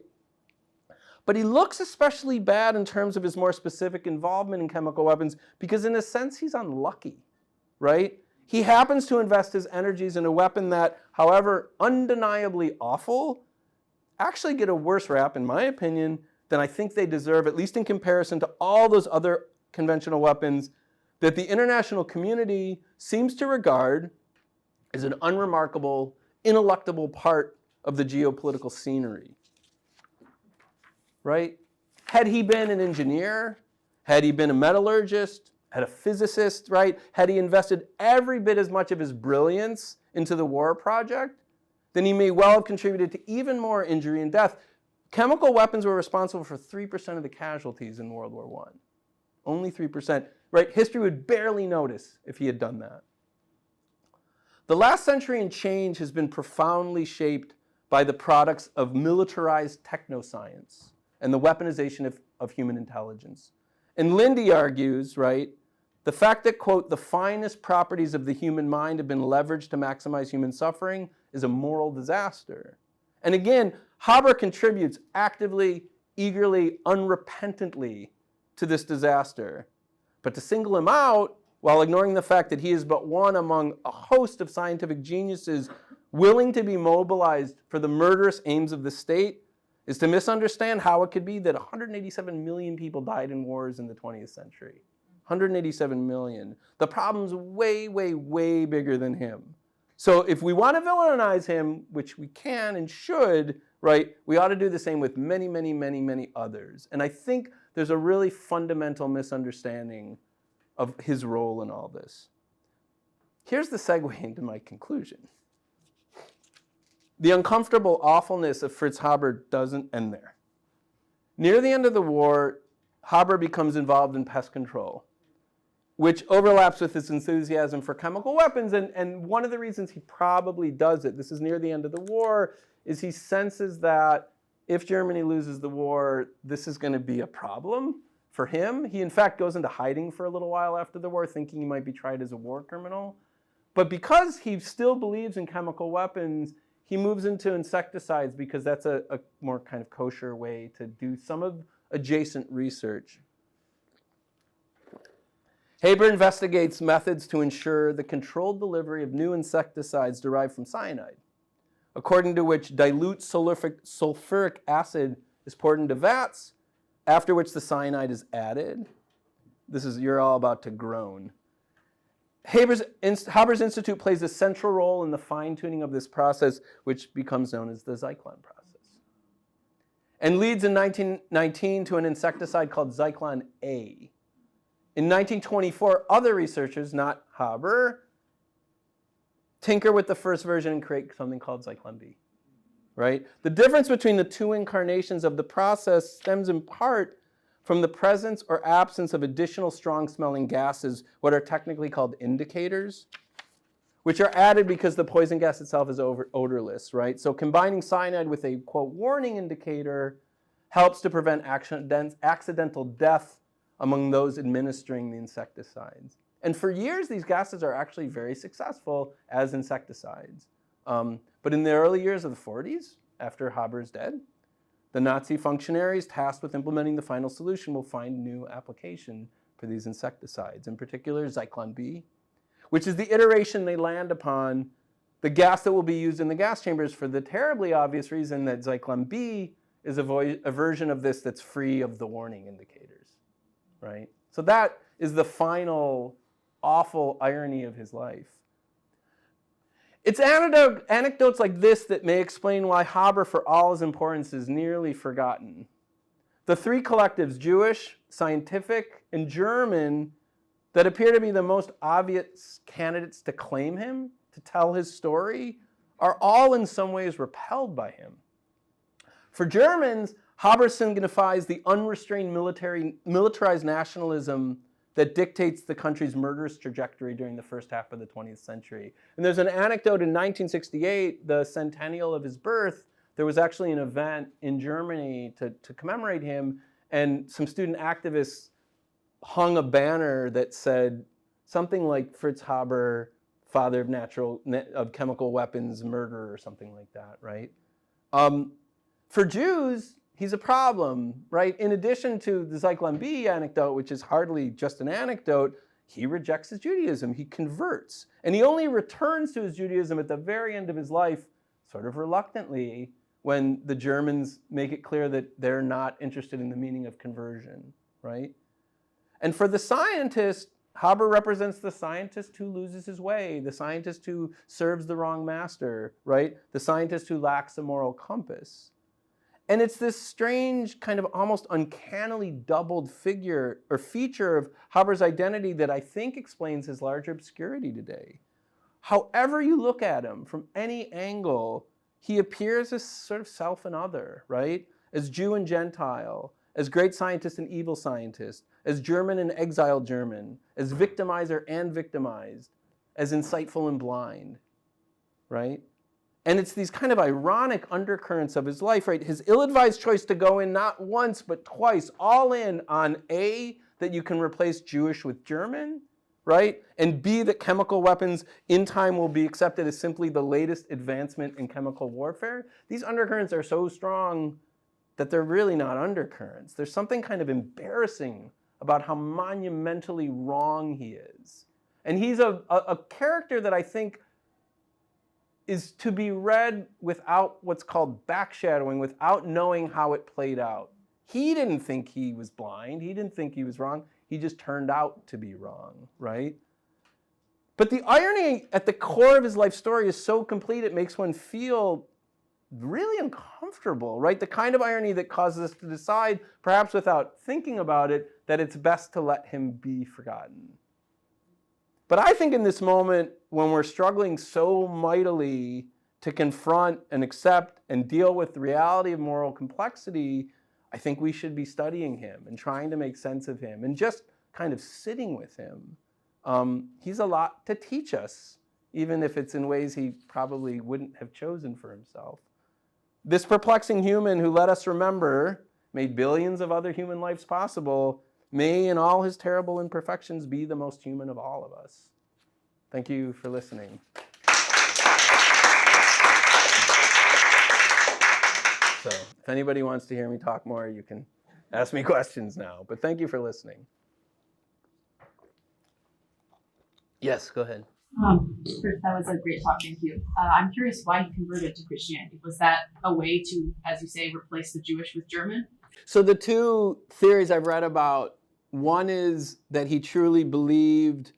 But he looks especially bad in terms of his more specific involvement in chemical weapons because in a sense he's unlucky, right? He happens to invest his energies in a weapon that, however undeniably awful, actually get a worse rap, in my opinion, than I think they deserve, at least in comparison to all those other conventional weapons that the international community seems to regard as an unremarkable, ineluctable part of the geopolitical scenery. Right? Had he been an engineer, had he been a metallurgist, had a physicist, right? Had he invested every bit as much of his brilliance into the war project, then he may well have contributed to even more injury and death. Chemical weapons were responsible for 3% of the casualties in World War I. Only 3%, right? History would barely notice if he had done that. The last century and change has been profoundly shaped by the products of militarized technoscience and the weaponization of human intelligence. And Lindy argues, right, the fact that, quote, the finest properties of the human mind have been leveraged to maximize human suffering is a moral disaster. And again, Haber contributes actively, eagerly, unrepentantly to this disaster. But to single him out, while ignoring the fact that he is but one among a host of scientific geniuses willing to be mobilized for the murderous aims of the state, is to misunderstand how it could be that 187 million people died in wars in the 20th century. 187 million. The problem's way, way, way bigger than him. So if we want to villainize him, which we can and should, right, we ought to do the same with many, many, many, many others. And I think there's a really fundamental misunderstanding of his role in all this. Here's the segue into my conclusion. The uncomfortable awfulness of Fritz Haber doesn't end there. Near the end of the war, Haber becomes involved in pest control, which overlaps with his enthusiasm for chemical weapons. And one of the reasons he probably does it, this is near the end of the war, is he senses that if Germany loses the war, this is going to be a problem for him. He, in fact, goes into hiding for a little while after the war, thinking he might be tried as a war criminal. But because he still believes in chemical weapons, he moves into insecticides because that's a more kind of kosher way to do some of adjacent research. Haber investigates methods to ensure the controlled delivery of new insecticides derived from cyanide, according to which dilute sulfuric acid is poured into vats, after which the cyanide is added. You're all about to groan. Haber's Institute plays a central role in the fine-tuning of this process, which becomes known as the Zyklon process, and leads in 1919 to an insecticide called Zyklon A. In 1924, other researchers, not Haber, tinker with the first version and create something called Zyklon B. Right? The difference between the two incarnations of the process stems in part from the presence or absence of additional strong-smelling gases, what are technically called indicators, which are added because the poison gas itself is odorless, right? So combining cyanide with a, quote, warning indicator helps to prevent accidental death among those administering the insecticides. And for years, these gases are actually very successful as insecticides. But in the early years of the 40s, after Haber is dead, the Nazi functionaries tasked with implementing the final solution will find new application for these insecticides, in particular Zyklon B, which is the iteration they land upon, the gas that will be used in the gas chambers for the terribly obvious reason that Zyklon B is a version of this that's free of the warning indicators, right? So that is the final awful irony of his life. It's anecdotes like this that may explain why Haber, for all his importance, is nearly forgotten. The three collectives, Jewish, scientific, and German, that appear to be the most obvious candidates to claim him, to tell his story, are all in some ways repelled by him. For Germans, Haber signifies the unrestrained militarized nationalism that dictates the country's murderous trajectory during the first half of the 20th century. And there's an anecdote in 1968, the centennial of his birth, there was actually an event in Germany to commemorate him, and some student activists hung a banner that said, something like Fritz Haber, father of chemical weapons murder or something like that, right? For Jews, he's a problem, right? In addition to the Zyklon B anecdote, which is hardly just an anecdote, he rejects his Judaism, he converts. And he only returns to his Judaism at the very end of his life, sort of reluctantly, when the Germans make it clear that they're not interested in the meaning of conversion, right? And for the scientist, Haber represents the scientist who loses his way, the scientist who serves the wrong master, right? The scientist who lacks a moral compass. And it's this strange, kind of almost uncannily doubled figure or feature of Haber's identity that I think explains his larger obscurity today. However you look at him, from any angle, he appears as sort of self and other, right? As Jew and Gentile, as great scientist and evil scientist, as German and exiled German, as victimizer and victimized, as insightful and blind, right? And it's these kind of ironic undercurrents of his life, right? His ill-advised choice to go in not once but twice, all in on A, that you can replace Jewish with German, right? And B, that chemical weapons in time will be accepted as simply the latest advancement in chemical warfare. These undercurrents are so strong that they're really not undercurrents. There's something kind of embarrassing about how monumentally wrong he is. And he's a character that I think is to be read without what's called backshadowing, without knowing how it played out. He didn't think he was blind. He didn't think he was wrong. He just turned out to be wrong, right? But the irony at the core of his life story is so complete, it makes one feel really uncomfortable, right? The kind of irony that causes us to decide, perhaps without thinking about it, that it's best to let him be forgotten. But I think in this moment, when we're struggling so mightily to confront and accept and deal with the reality of moral complexity, I think we should be studying him and trying to make sense of him and just kind of sitting with him. He's a lot to teach us, even if it's in ways he probably wouldn't have chosen for himself. This perplexing human who, let us remember, made billions of other human lives possible, may in all his terrible imperfections be the most human of all of us. Thank you for listening. So if anybody wants to hear me talk more, you can ask me questions now. But thank you for listening. Yes, go ahead. Chris, that was a great talk. Thank you. I'm curious why you converted to Christianity. Was that a way to, as you say, replace the Jewish with German? So the two theories I've read about, one is that he truly believed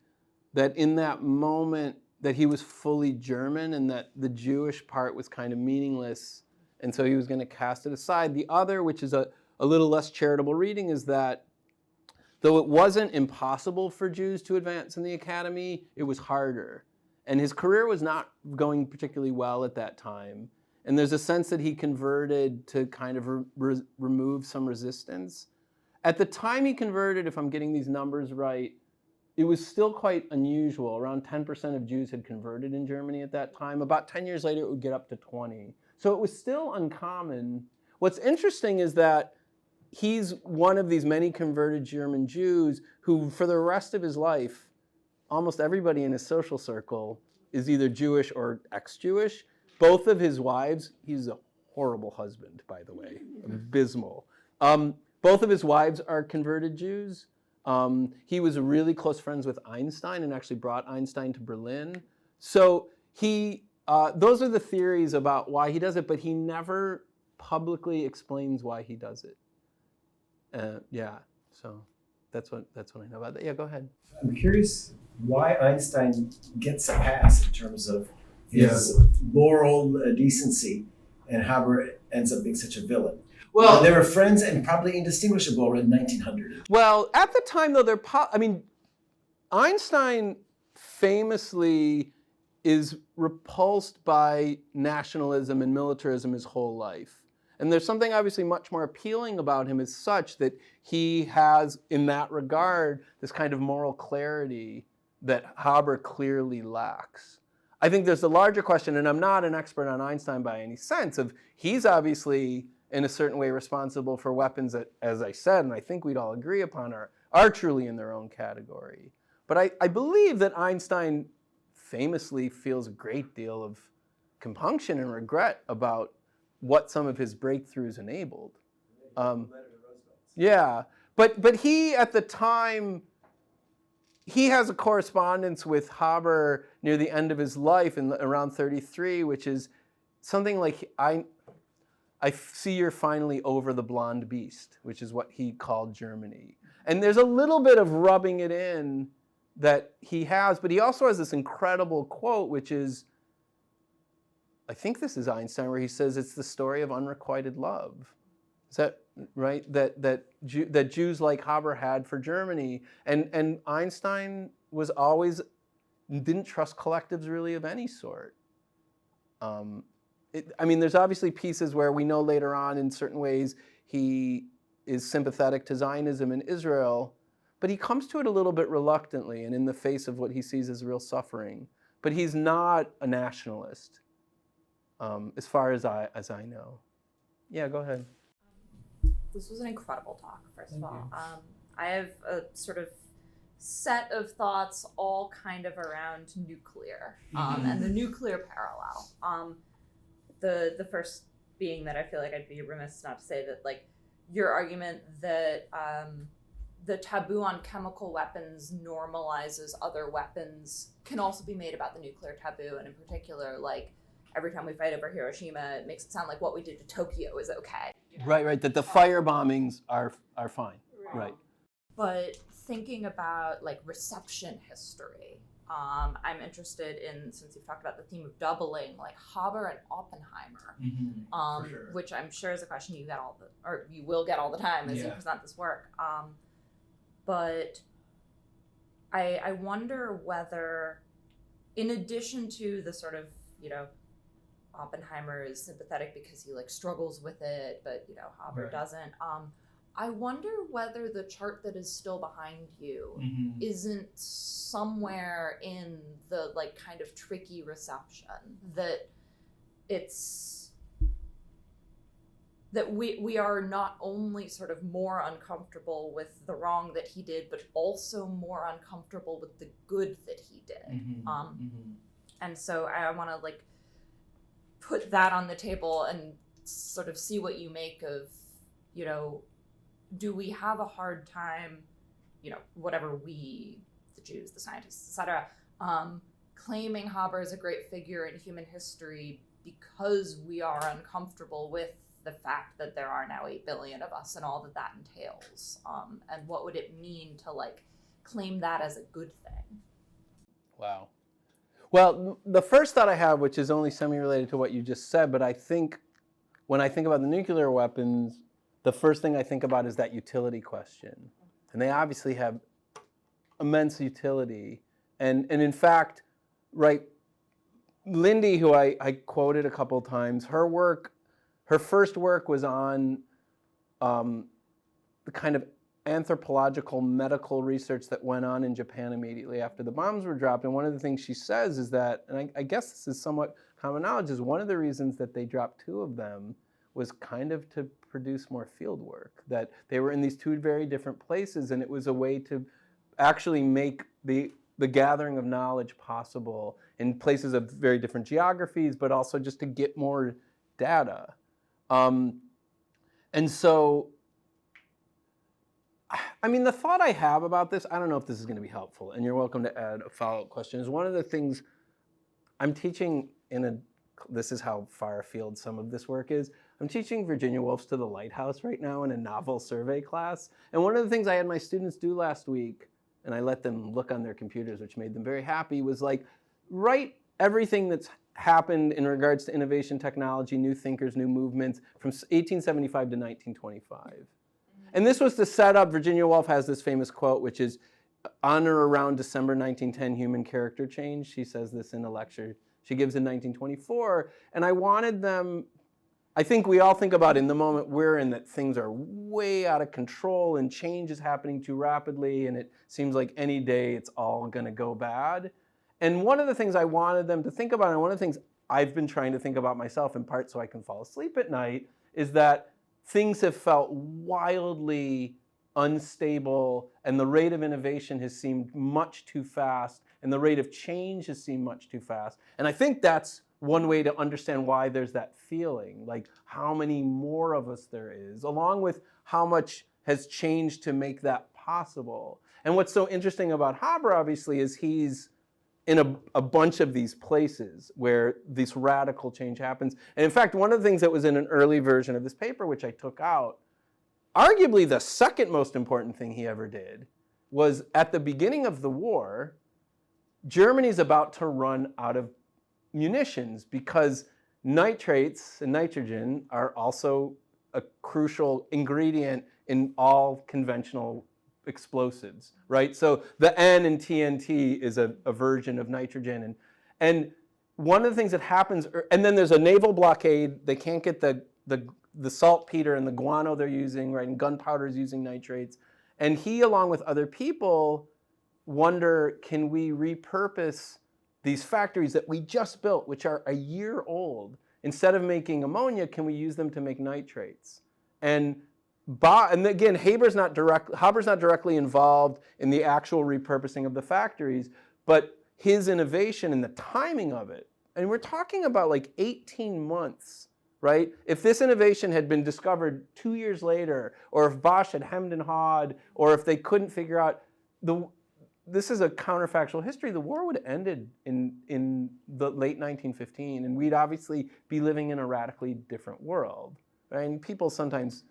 that in that moment that he was fully German and that the Jewish part was kind of meaningless, and so he was going to cast it aside. The other, which is a little less charitable reading, is that though it wasn't impossible for Jews to advance in the academy, it was harder. And his career was not going particularly well at that time. And there's a sense that he converted to kind of remove some resistance. At the time he converted, if I'm getting these numbers right, it was still quite unusual. Around 10% of Jews had converted in Germany at that time. About 10 years later, it would get up to 20. So it was still uncommon. What's interesting is that he's one of these many converted German Jews who, for the rest of his life, almost everybody in his social circle is either Jewish or ex-Jewish. Both of his wives, he's a horrible husband, by the way, abysmal. Both of his wives are converted Jews. He was really close friends with Einstein and actually brought Einstein to Berlin. So those are the theories about why he does it, but he never publicly explains why he does it. So that's what I know about that. Yeah, go ahead. I'm curious why Einstein gets a pass in terms of his moral decency, and Haber ends up being such a villain. Well, they were friends and probably indistinguishable in 1900. Well, at the time, though, Einstein famously is repulsed by nationalism and militarism his whole life. And there's something obviously much more appealing about him as such that he has, in that regard, this kind of moral clarity that Haber clearly lacks. I think there's a larger question, and I'm not an expert on Einstein by any sense, of he's obviously in a certain way responsible for weapons that, as I said, and I think we'd all agree upon, are truly in their own category. But I believe that Einstein famously feels a great deal of compunction and regret about what some of his breakthroughs enabled. Yeah, but he at the time, he has a correspondence with Haber near the end of his life in around 33, which is something like, I see you're finally over the blonde beast, which is what he called Germany. And there's a little bit of rubbing it in that he has, but he also has this incredible quote, which is, I think this is Einstein, where he says it's the story of unrequited love. Is that right? That Jews like Haber had for Germany. And Einstein was always, didn't trust collectives really of any sort. I mean, there's obviously pieces where we know later on in certain ways he is sympathetic to Zionism in Israel, but he comes to it a little bit reluctantly and in the face of what he sees as real suffering. But he's not a nationalist, as far as I know. Yeah, go ahead. This was an incredible talk, first of all. I have a sort of set of thoughts all kind of around nuclear and the nuclear parallel. The first being that I feel like I'd be remiss not to say that, like, your argument that the taboo on chemical weapons normalizes other weapons can also be made about the nuclear taboo, and in particular, like, every time we fight over Hiroshima, it makes it sound like what we did to Tokyo is okay. Right, that the fire bombings are fine, right. But thinking about, like, reception history, I'm interested in, since you've talked about the theme of doubling, like Haber and Oppenheimer, For sure. which I'm sure is a question you get or you will get all the time as you present this work. But I wonder whether, in addition to the sort of, Oppenheimer is sympathetic because he, like, struggles with it, but, Haber doesn't. I wonder whether the chart that is still behind you isn't somewhere in the, like, kind of tricky reception, that we are not only sort of more uncomfortable with the wrong that he did, but also more uncomfortable with the good that he did. And so I want to, like, put that on the table and sort of see what you make of, do we have a hard time, whatever we, the Jews, the scientists, etc., claiming Haber as a great figure in human history because we are uncomfortable with the fact that there are now 8 billion of us and all that entails? And what would it mean to, like, claim that as a good thing? Wow. Well, the first thought I have, which is only semi-related to what you just said, but I think when I think about the nuclear weapons, the first thing I think about is that utility question. And they obviously have immense utility. And in fact, right, Lindy, who I quoted a couple of times, her first work was on the kind of anthropological medical research that went on in Japan immediately after the bombs were dropped. And one of the things she says is that, and I guess this is somewhat common knowledge, is one of the reasons that they dropped 2 of them was kind of to produce more field work, that they were in these 2 very different places, and it was a way to actually make the gathering of knowledge possible in places of very different geographies, but also just to get more data. And so, I mean, the thought I have about this, I don't know if this is going to be helpful, and you're welcome to add a follow-up question, is one of the things I'm teaching this is how far afield some of this work is. I'm teaching Virginia Woolf's To the Lighthouse right now in a novel survey class. And one of the things I had my students do last week, and I let them look on their computers, which made them very happy, was, like, write everything that's happened in regards to innovation, technology, new thinkers, new movements from 1875 to 1925. And this was to set up, Virginia Woolf has this famous quote, which is, on or around December 1910, human character change. She says this in a lecture she gives in 1924. And I wanted them, I think we all think about in the moment we're in that things are way out of control and change is happening too rapidly, and it seems like any day it's all going to go bad. And one of the things I wanted them to think about, and one of the things I've been trying to think about myself, in part so I can fall asleep at night, is that things have felt wildly unstable, and the rate of innovation has seemed much too fast, and the rate of change has seemed much too fast. And I think that's one way to understand why there's that feeling, like how many more of us there is, along with how much has changed to make that possible. And what's so interesting about Haber, obviously, is he's in a bunch of these places where this radical change happens. And in fact, one of the things that was in an early version of this paper, which I took out, arguably the second most important thing he ever did, was at the beginning of the war, Germany's about to run out of munitions because nitrates and nitrogen are also a crucial ingredient in all conventional explosives, right? So the N in TNT is a version of nitrogen. And one of the things that happens, and then there's a naval blockade, they can't get the saltpeter and the guano they're using, right? And gunpowder is using nitrates. And he, along with other people, wonder, can we repurpose these factories that we just built, which are a year old? Instead of making ammonia, can we use them to make nitrates? And again, Haber's not directly involved in the actual repurposing of the factories, but his innovation and the timing of it, and we're talking about like 18 months, right? If this innovation had been discovered 2 years later, or if Bosch had hemmed and hawed, or if they couldn't figure out, this is a counterfactual history, the war would have ended in the late 1915, and we'd obviously be living in a radically different world, right? And people sometimes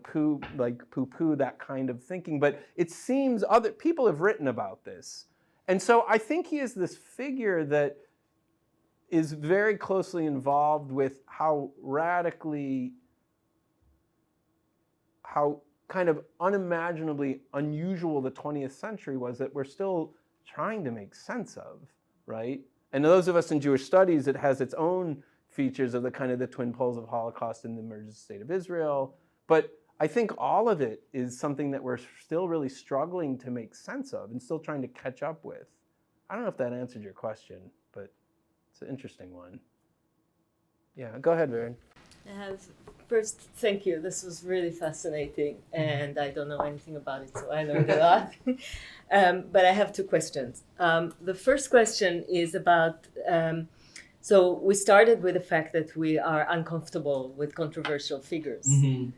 poo-poo that kind of thinking, but it seems other people have written about this. And so I think he is this figure that is very closely involved with how kind of unimaginably unusual the 20th century was that we're still trying to make sense of, right? And those of us in Jewish studies, it has its own features of the kind of the twin poles of Holocaust and the emergent state of Israel. But I think all of it is something that we're still really struggling to make sense of and still trying to catch up with. I don't know if that answered your question, but it's an interesting one. Yeah, go ahead, Varen. First, thank you. This was really fascinating, and I don't know anything about it, so I learned a lot. But I have two questions. The first question is about, so we started with the fact that we are uncomfortable with controversial figures. Mm-hmm.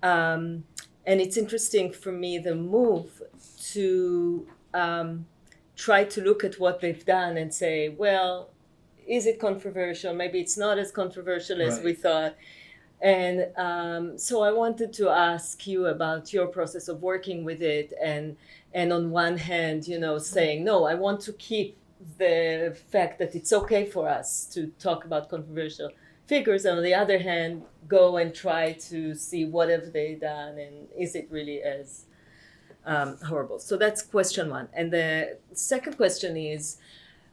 And it's interesting for me, the move to try to look at what they've done and say, well, is it controversial? Maybe it's not as controversial as we thought. And so I wanted to ask you about your process of working with it, and on one hand, saying, no, I want to keep the fact that it's okay for us to talk about controversial figures, and on the other hand, go and try to see what have they done and is it really as horrible. So that's question one. And the second question is,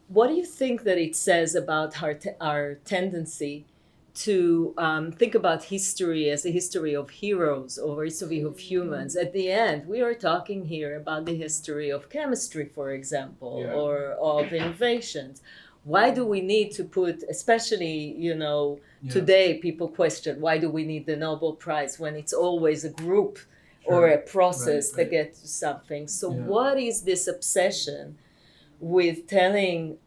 what do you think that it says about our tendency to think about history as a history of heroes or history of humans? At the end, we are talking here about the history of chemistry, for example, or of innovations. Why do we need to put, especially, today people question, why do we need the Nobel Prize when it's always a group or a process that gets to something? So what is this obsession with telling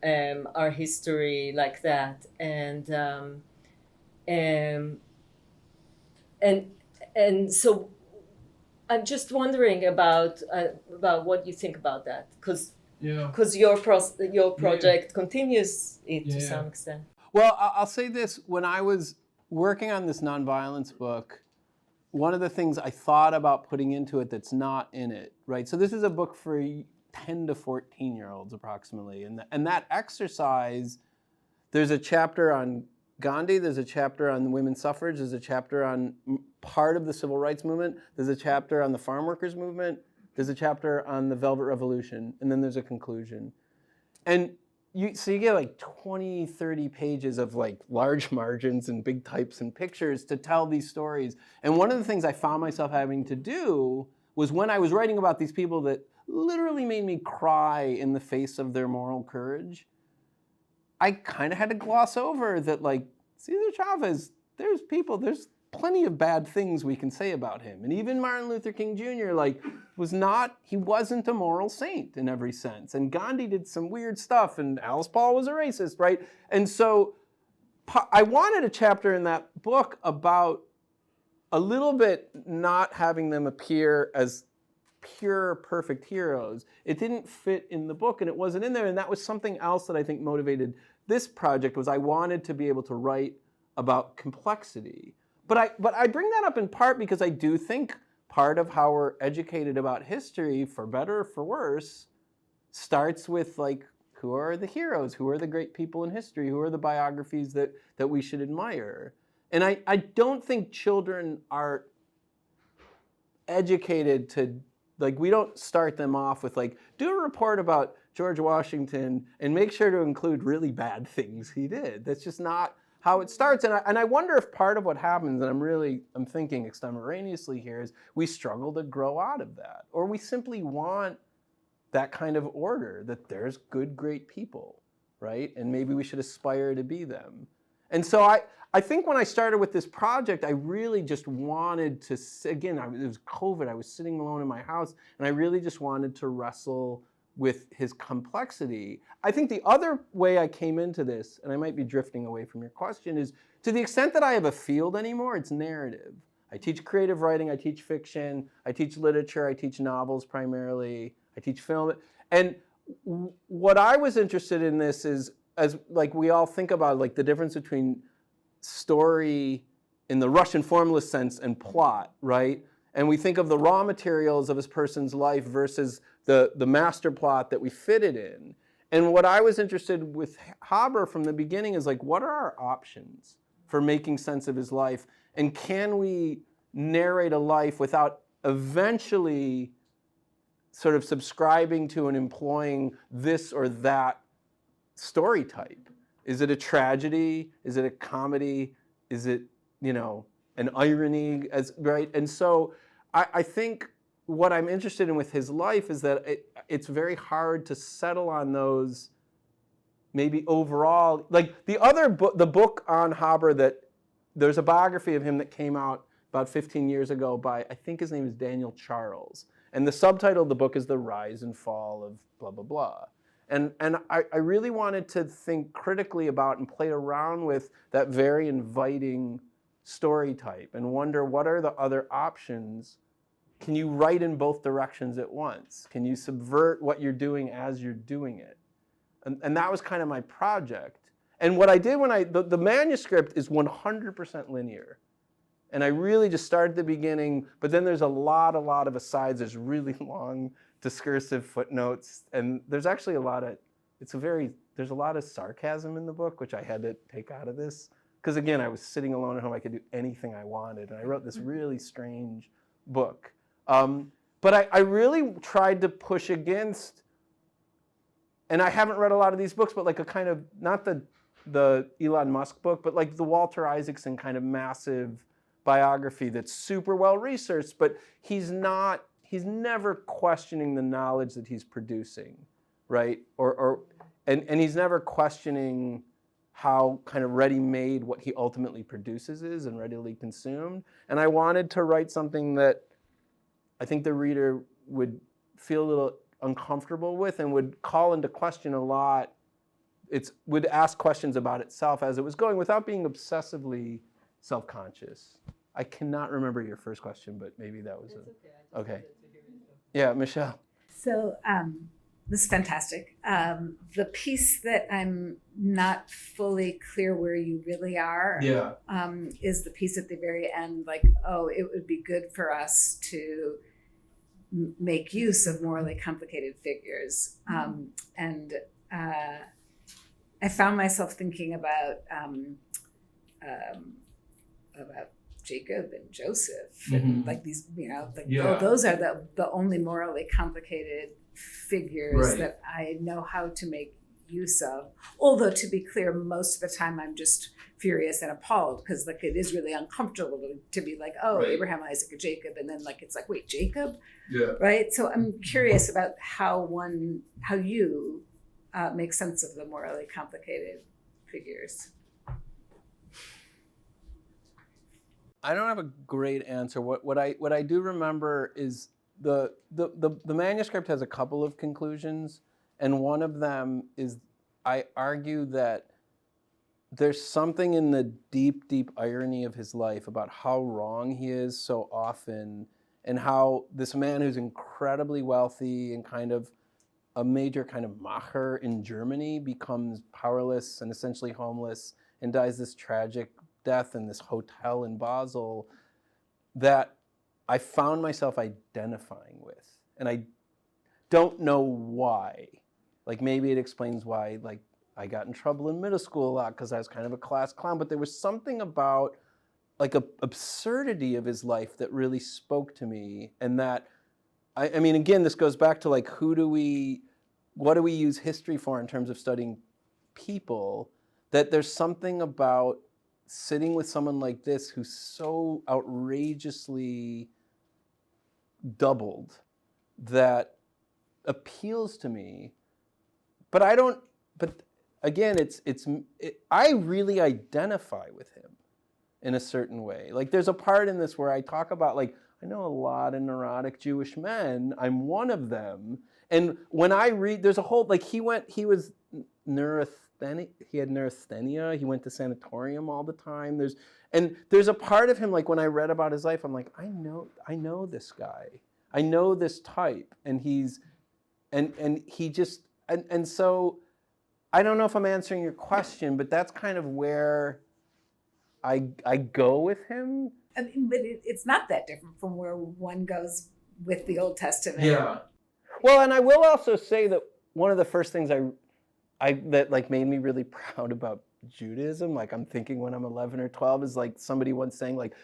our history like that? And so I'm just wondering about what you think about that, because your project continues it to some extent. Well, I'll say this. When I was working on this nonviolence book, one of the things I thought about putting into it that's not in it, right? So this is a book for 10 to 14-year-olds approximately. And that exercise, there's a chapter on Gandhi, there's a chapter on women's suffrage, there's a chapter on part of the civil rights movement, there's a chapter on the farm workers movement, there's a chapter on the Velvet Revolution, and then there's a conclusion. And you get like 20, 30 pages of like large margins and big types and pictures to tell these stories. And one of the things I found myself having to do was, when I was writing about these people that literally made me cry in the face of their moral courage, I kind of had to gloss over that, like, Cesar Chavez, there's plenty of bad things we can say about him. And even Martin Luther King Jr. He wasn't a moral saint in every sense. And Gandhi did some weird stuff, and Alice Paul was a racist, right? And so I wanted a chapter in that book about a little bit not having them appear as pure, perfect heroes. It didn't fit in the book, and it wasn't in there. And that was something else that I think motivated this project, was I wanted to be able to write about complexity. But I bring that up in part because I do think part of how we're educated about history, for better or for worse, starts with who are the heroes? Who are the great people in history? Who are the biographies that we should admire? And I don't think children are educated to, we don't start them off with do a report about George Washington and make sure to include really bad things he did. That's just not how it starts. And I wonder if part of what happens, and I'm thinking extemporaneously here, is we struggle to grow out of that. Or we simply want that kind of order, that there's good, great people, right? And maybe we should aspire to be them. And so I think when I started with this project, I really just wanted to, again, it was COVID, I was sitting alone in my house, and I really just wanted to wrestle with his complexity. I think the other way I came into this, and I might be drifting away from your question, is to the extent that I have a field anymore, it's narrative. I teach creative writing, I teach fiction, I teach literature, I teach novels primarily, I teach film. And what I was interested in this is, as we all think about the difference between story in the Russian formalist sense and plot, right? And we think of the raw materials of this person's life versus the master plot that we fit it in. And what I was interested with Haber from the beginning is what are our options for making sense of his life? And can we narrate a life without eventually sort of subscribing to and employing this or that story type? Is it a tragedy? Is it a comedy? Is it, an irony? Right? And so I think what I'm interested in with his life is that it's very hard to settle on those maybe overall. The book on Haber, that there's a biography of him that came out about 15 years ago by, I think his name is Daniel Charles. And the subtitle of the book is The Rise and Fall of blah, blah, blah. And I really wanted to think critically about and play around with that very inviting story type and wonder, what are the other options? Can you write in both directions at once? Can you subvert what you're doing as you're doing it? And that was kind of my project. And what I did the manuscript is 100% linear. And I really just started at the beginning, but then there's a lot of asides. There's really long discursive footnotes, and there's actually there's a lot of sarcasm in the book, which I had to take out of this. Because again, I was sitting alone at home, I could do anything I wanted, and I wrote this really strange book. But I really tried to push against, and I haven't read a lot of these books, but a kind of, not the Elon Musk book, but the Walter Isaacson kind of massive biography that's super well researched, but he's never questioning the knowledge that he's producing, right? And he's never questioning how kind of ready-made what he ultimately produces is and readily consumed. And I wanted to write something that I think the reader would feel a little uncomfortable with and would call into question a lot. Would ask questions about itself as it was going without being obsessively self-conscious. I cannot remember your first question, but maybe that was okay. Yeah, Michelle. So this is fantastic. The piece that I'm not fully clear where you really are is the piece at the very end, it would be good for us to make use of morally complicated figures. And I found myself thinking about Jacob and Joseph, and these, those are the only morally complicated figures that I know how to make use of. Although, to be clear, most of the time I'm just furious and appalled, because it is really uncomfortable to be Abraham, Isaac, or Jacob, and then it's wait, Jacob? Yeah. Right? So I'm curious about how you make sense of the morally complicated figures. I don't have a great answer. What I do remember is the manuscript has a couple of conclusions, and one of them is I argue that there's something in the deep, deep irony of his life about how wrong he is so often, and how this man who's incredibly wealthy and kind of a major kind of Macher in Germany becomes powerless and essentially homeless and dies this tragic death in this hotel in Basel that I found myself identifying with. And I don't know why. Like maybe it explains why like I got in trouble in middle school a lot because I was kind of a class clown, but there was something about like a absurdity of his life that really spoke to me. And that, I mean, again, this goes back to like, what do we use history for in terms of studying people, that there's something about sitting with someone like this who's so outrageously doubled that appeals to me. But again, I really identify with him in a certain way. Like there's a part in this where I talk about like, I know a lot of neurotic Jewish men. I'm one of them. And when I read, there's a whole, like he was neurasthenic, he had neurasthenia, he went to sanatorium all the time. There's a part of him, like when I read about his life, I'm like, I know this guy. I know this type. And so I don't know if I'm answering your question, but that's kind of where I go with him. I mean, but it's not that different from where one goes with the Old Testament. Yeah. Well, and I will also say that one of the first things that like made me really proud about Judaism, like I'm thinking when I'm 11 or 12, is like somebody once saying like,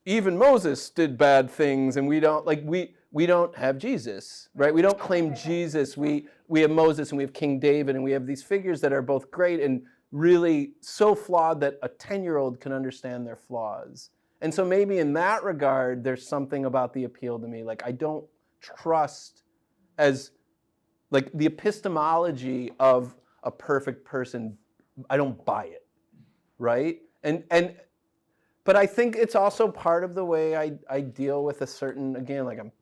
even Moses did bad things, and we don't have Jesus, right? We don't claim Jesus. We have Moses and we have King David, and we have these figures that are both great and really so flawed that a 10-year-old can understand their flaws. And so maybe in that regard, there's something about the appeal to me. Like I don't trust as like the epistemology of a perfect person, I don't buy it, right? But I think it's also part of the way I deal with a certain, again, like I'm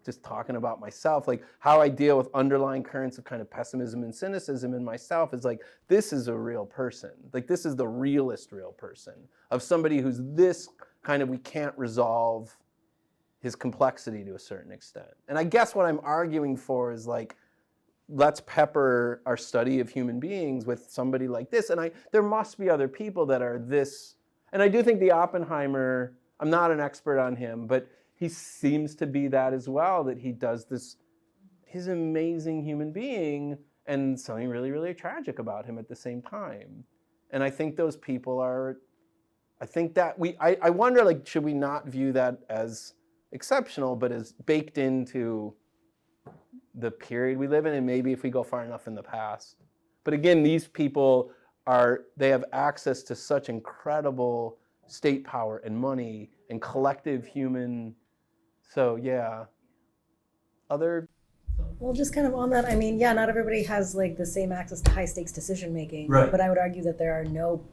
just talking about myself, like how I deal with underlying currents of kind of pessimism and cynicism in myself is like, this is a real person. Like this is the realest real person of somebody who's this kind of, we can't resolve his complexity to a certain extent. And I guess what I'm arguing for is like, let's pepper our study of human beings with somebody like this. And there must be other people that are this. And I do think the Oppenheimer, I'm not an expert on him, but he seems to be that as well, that he does this, he's an amazing human being and something really, really tragic about him at the same time. And I think those people are, I think that I wonder, like, should we not view that as exceptional, but as baked into the period we live in, and maybe if we go far enough in the past. But again, these people they have access to such incredible state power and money and collective human, so yeah. Well, just kind of on that, I mean, yeah, not everybody has like the same access to high stakes decision making, right. But I would argue that there are no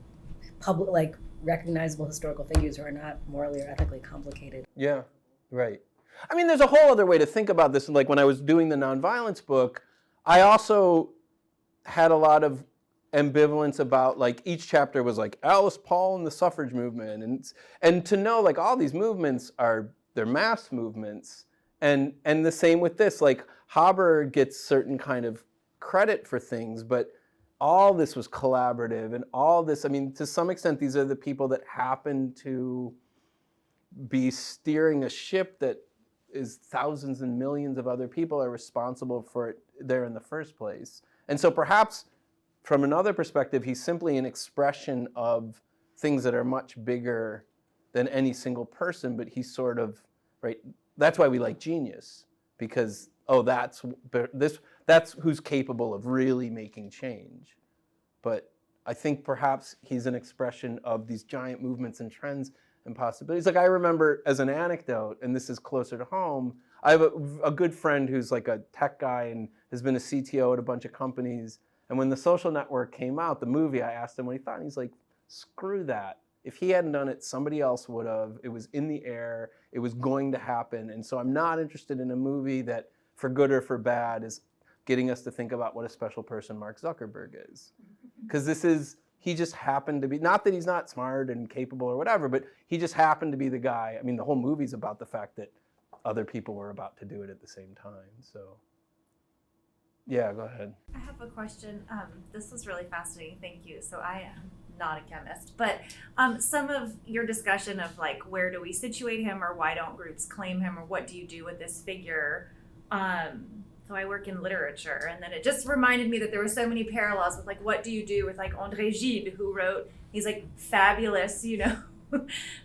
public, like recognizable historical figures who are not morally or ethically complicated. Yeah, right. I mean, there's a whole other way to think about this. Like when I was doing the nonviolence book, I also had a lot of ambivalence about like each chapter was like Alice Paul and the suffrage movement, and to know like all these movements they're mass movements, and the same with this. Like Haber gets certain kind of credit for things, but all this was collaborative, and all this, I mean, to some extent, these are the people that happen to be steering a ship that is thousands and millions of other people are responsible for it there in the first place. And so perhaps from another perspective, he's simply an expression of things that are much bigger than any single person, but he's sort of, right, that's why we like genius, because, oh, that's who's capable of really making change. But I think perhaps he's an expression of these giant movements and trends and possibilities. Like I remember as an anecdote, and this is closer to home, I have a good friend who's like a tech guy and has been a CTO at a bunch of companies. And when The Social Network came out, the movie, I asked him what he thought, and he's like, screw that. If he hadn't done it, somebody else would have. It was in the air. It was going to happen. And so I'm not interested in a movie that, for good or for bad, is getting us to think about what a special person Mark Zuckerberg is. Because he just happened to be, not that he's not smart and capable or whatever, but he just happened to be the guy. I mean, the whole movie's about the fact that other people were about to do it at the same time. So, yeah, go ahead. I have a question. This was really fascinating. Thank you. So I am not a chemist, but some of your discussion of like, where do we situate him, or why don't groups claim him, or what do you do with this figure? So I work in literature, and then it just reminded me that there were so many parallels with like, what do you do with like André Gide, who wrote these like fabulous,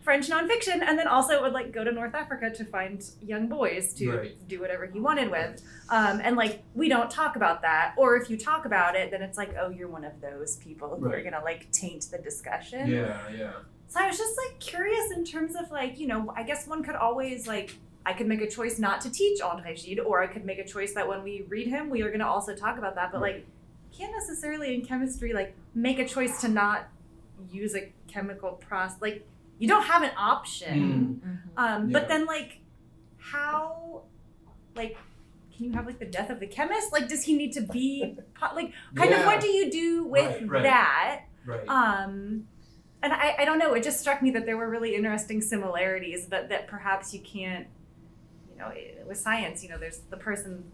French nonfiction, and then also would like go to North Africa to find young boys to do whatever he wanted with. And like, we don't talk about that, or if you talk about it, then it's like, oh, you're one of those people who are gonna like taint the discussion. Yeah. So I was just like curious in terms of like, I guess one could always like, I could make a choice not to teach André Gide, or I could make a choice that when we read him, we are gonna also talk about that. But like, can't necessarily in chemistry like make a choice to not use a chemical process. Like, you don't have an option. But then like, how, like, can you have like the death of the chemist? Like, does he need to be like, kind of what do you do with that? And I don't know, it just struck me that there were really interesting similarities, but that perhaps you can't, with science, there's the person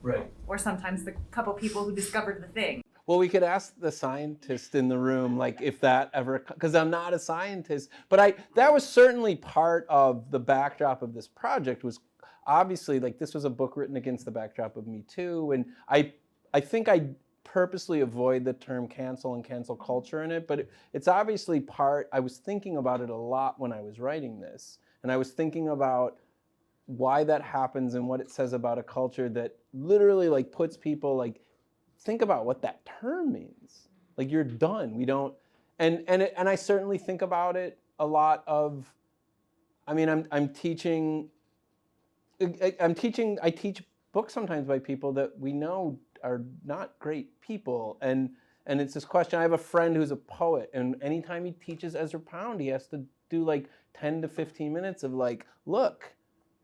or sometimes the couple people who discovered the thing. Well, we could ask the scientist in the room, like, if that ever, because I'm not a scientist, but that was certainly part of the backdrop of this project. Was obviously, like, this was a book written against the backdrop of Me Too, and I think I purposely avoid the term cancel and cancel culture in it, but it's obviously I was thinking about it a lot when I was writing this, and I was thinking about why that happens and what it says about a culture that literally like puts people like, think about what that term means. Like, you're done. We don't, and I certainly think about it a lot of, I mean, I teach books sometimes by people that we know are not great people. And it's this question. I have a friend who's a poet, and anytime he teaches Ezra Pound, he has to do like 10 to 15 minutes of like, look,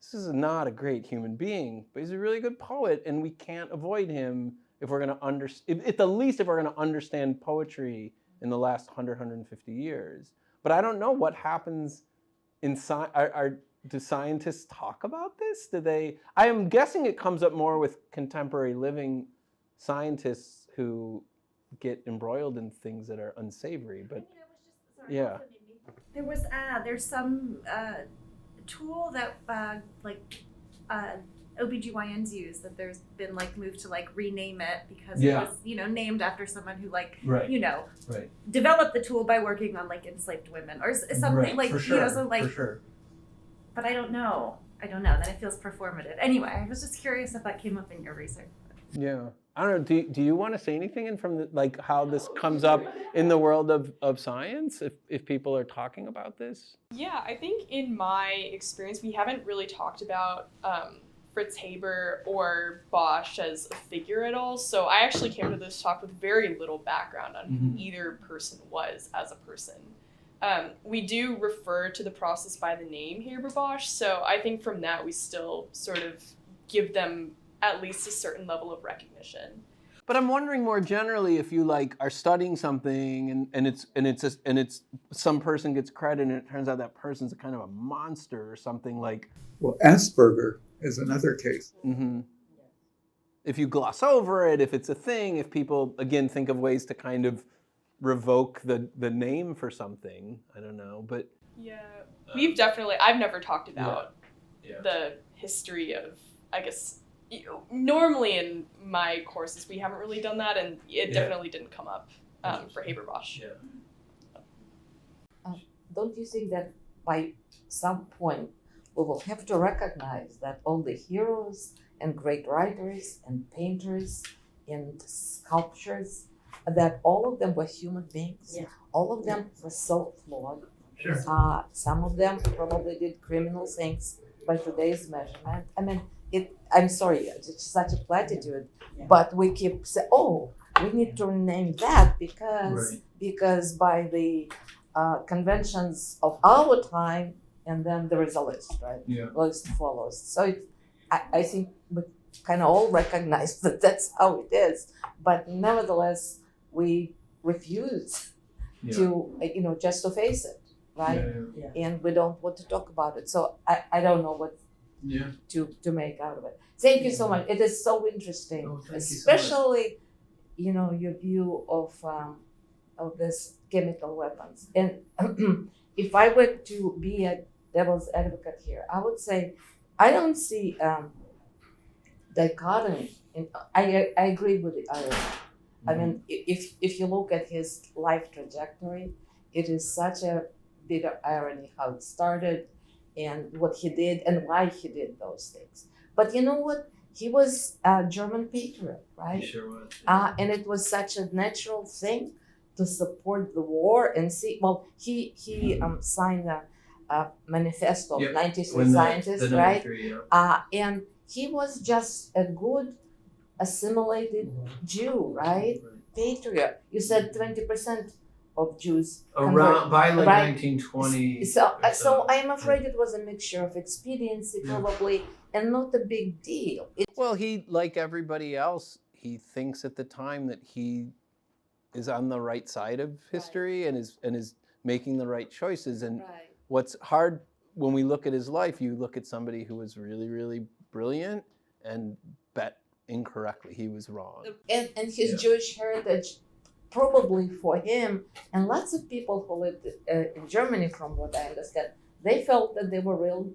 this is not a great human being, but he's a really good poet, and we can't avoid him if we're going to understand, at the least if we're going to understand poetry in the last 100, 150 years. But I don't know what happens in science. Do scientists talk about this? Do they? I am guessing it comes up more with contemporary living scientists who get embroiled in things that are unsavory. But yeah. There's some tool that OBGYNs use that there's been like moved to like rename it because it was named after someone who developed the tool by working on like enslaved women or something like for sure, so like for sure. But I don't know then it feels performative. Anyway, I was just curious if that came up in your research. Yeah, I don't know. Do you want to say anything from like how this comes up in the world of science? If people are talking about this? Yeah, I think in my experience, we haven't really talked about Fritz Haber or Bosch as a figure at all. So I actually came to this talk with very little background on who either person was as a person. We do refer to the process by the name Haber Bosch, so I think from that we still sort of give them at least a certain level of recognition. But I'm wondering more generally if you like are studying something and it's some person gets credit and it turns out that person's a kind of a monster or something like. Well, Asperger is another case. Mm-hmm. If you gloss over it, if it's a thing, if people again think of ways to kind of revoke the name for something, I don't know, but yeah, I've never talked about the history of, I guess, normally in my courses we haven't really done that, and it definitely didn't come up for Haber Bosch. Don't you think that by some point we will have to recognize that all the heroes and great writers and painters and sculptors, that all of them were human beings? All of them were so flawed. Some of them probably did criminal things by today's measurement. I mean, I'm sorry, it's such a platitude, but we keep saying, we need to rename that because by the conventions of our time, and then there is a list, right? Yeah. List follows. So I think we kind of all recognize that that's how it is, but nevertheless we refuse to, just to face it, right? And we don't want to talk about it. So I don't know what to make out of it. Thank you so much. It is so interesting, especially, your view of this chemical weapons. And if I were to be a devil's advocate here, I would say I don't see dichotomy. I agree with the irony. I mean, if you look at his life trajectory, it is such a bitter irony how it started and what he did and why he did those things. But you know what? He was a German patriot, right? He sure was. And it was such a natural thing to support the war and see. Well, he signed a manifesto of 93 scientists, right? And he was just a good assimilated Jew, right? Patriot. You said 20% of Jews around by like right? 1920. So I'm afraid it was a mixture of expediency, probably, and not a big deal. Well, he, like everybody else, he thinks at the time that he is on the right side of history and is making the right choices. And what's hard when we look at his life, you look at somebody who was really, really brilliant and bet incorrectly. He was wrong. And his Jewish heritage, probably for him, and lots of people who lived in Germany, from what I understand, they felt that they were real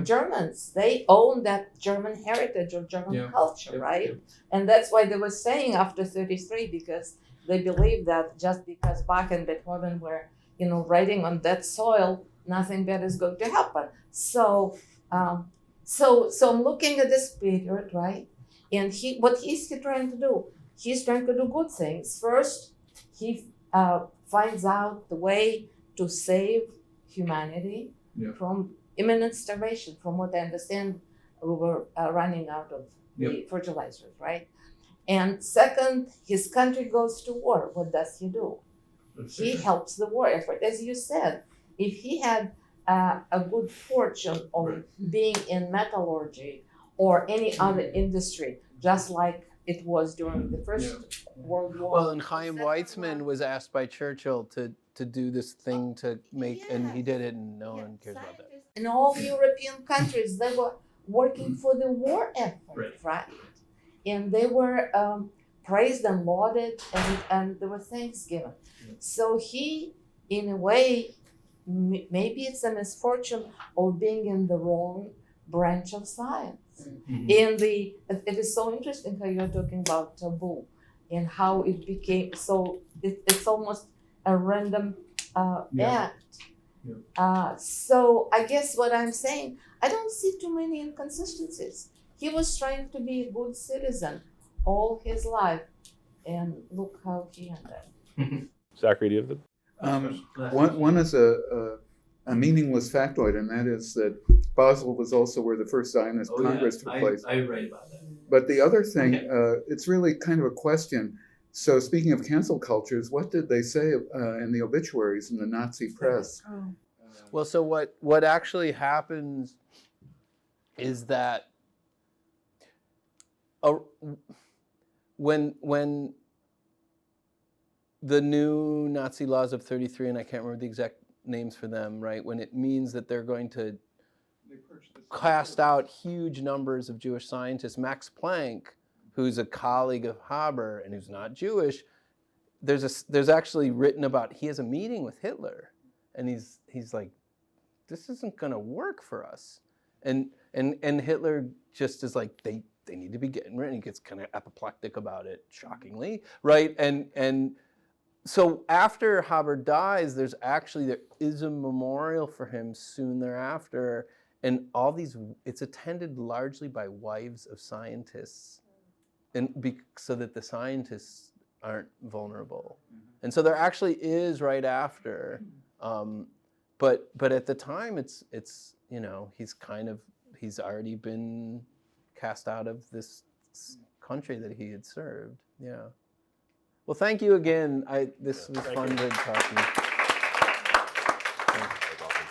Germans. They owned that German heritage or German culture, right? And that's why they were saying after 33, because they believed that just because Bach and Beethoven were, writing on that soil, nothing bad is going to happen. So I'm looking at this period, right? And what is he trying to do? He's trying to do good things. First, he finds out the way to save humanity from imminent starvation. From what I understand, we were running out of the fertilizers, right? And second, his country goes to war. What does he do? He helps the war effort. As you said, if he had a good fortune of being in metallurgy or any other industry, just like it was during the First World War. Well, and Chaim Weizmann was asked by Churchill to do this thing to make, and he did it, and no one cares about that. In all European countries, they were working for the war effort, right? And they were praised and lauded, and there were thanks given. So he, in a way, maybe it's a misfortune of being in the wrong branch of science. It is so interesting how you're talking about taboo and how it became so. It's almost a random act. So I guess what I'm saying, I don't see too many inconsistencies. He was trying to be a good citizen all his life, and look how he ended. Zachary, do you have the? One is a meaningless factoid, and that is that Basel was also where the first Zionist Congress took place. I read about that. But the other thing, it's really kind of a question. So speaking of cancel cultures, what did they say in the obituaries in the Nazi press? Well, so what actually happens is that when the new Nazi laws of 33, and I can't remember the exact names for them, right? When it means that they're going to cast out huge numbers of Jewish scientists, Max Planck, who's a colleague of Haber and who's not Jewish, there's actually written about, he has a meeting with Hitler, and he's like, this isn't going to work for us, and Hitler just is like, they need to be getting rid, and he gets kind of apoplectic about it, shockingly, right? And so after Haber dies, there is a memorial for him soon thereafter, and it's attended largely by wives of scientists, and so that the scientists aren't vulnerable. And so there actually is right after, but at the time it's he's already been cast out of this country that he had served. Yeah. Well, thank you again. This was fun to talk to you. That's awesome.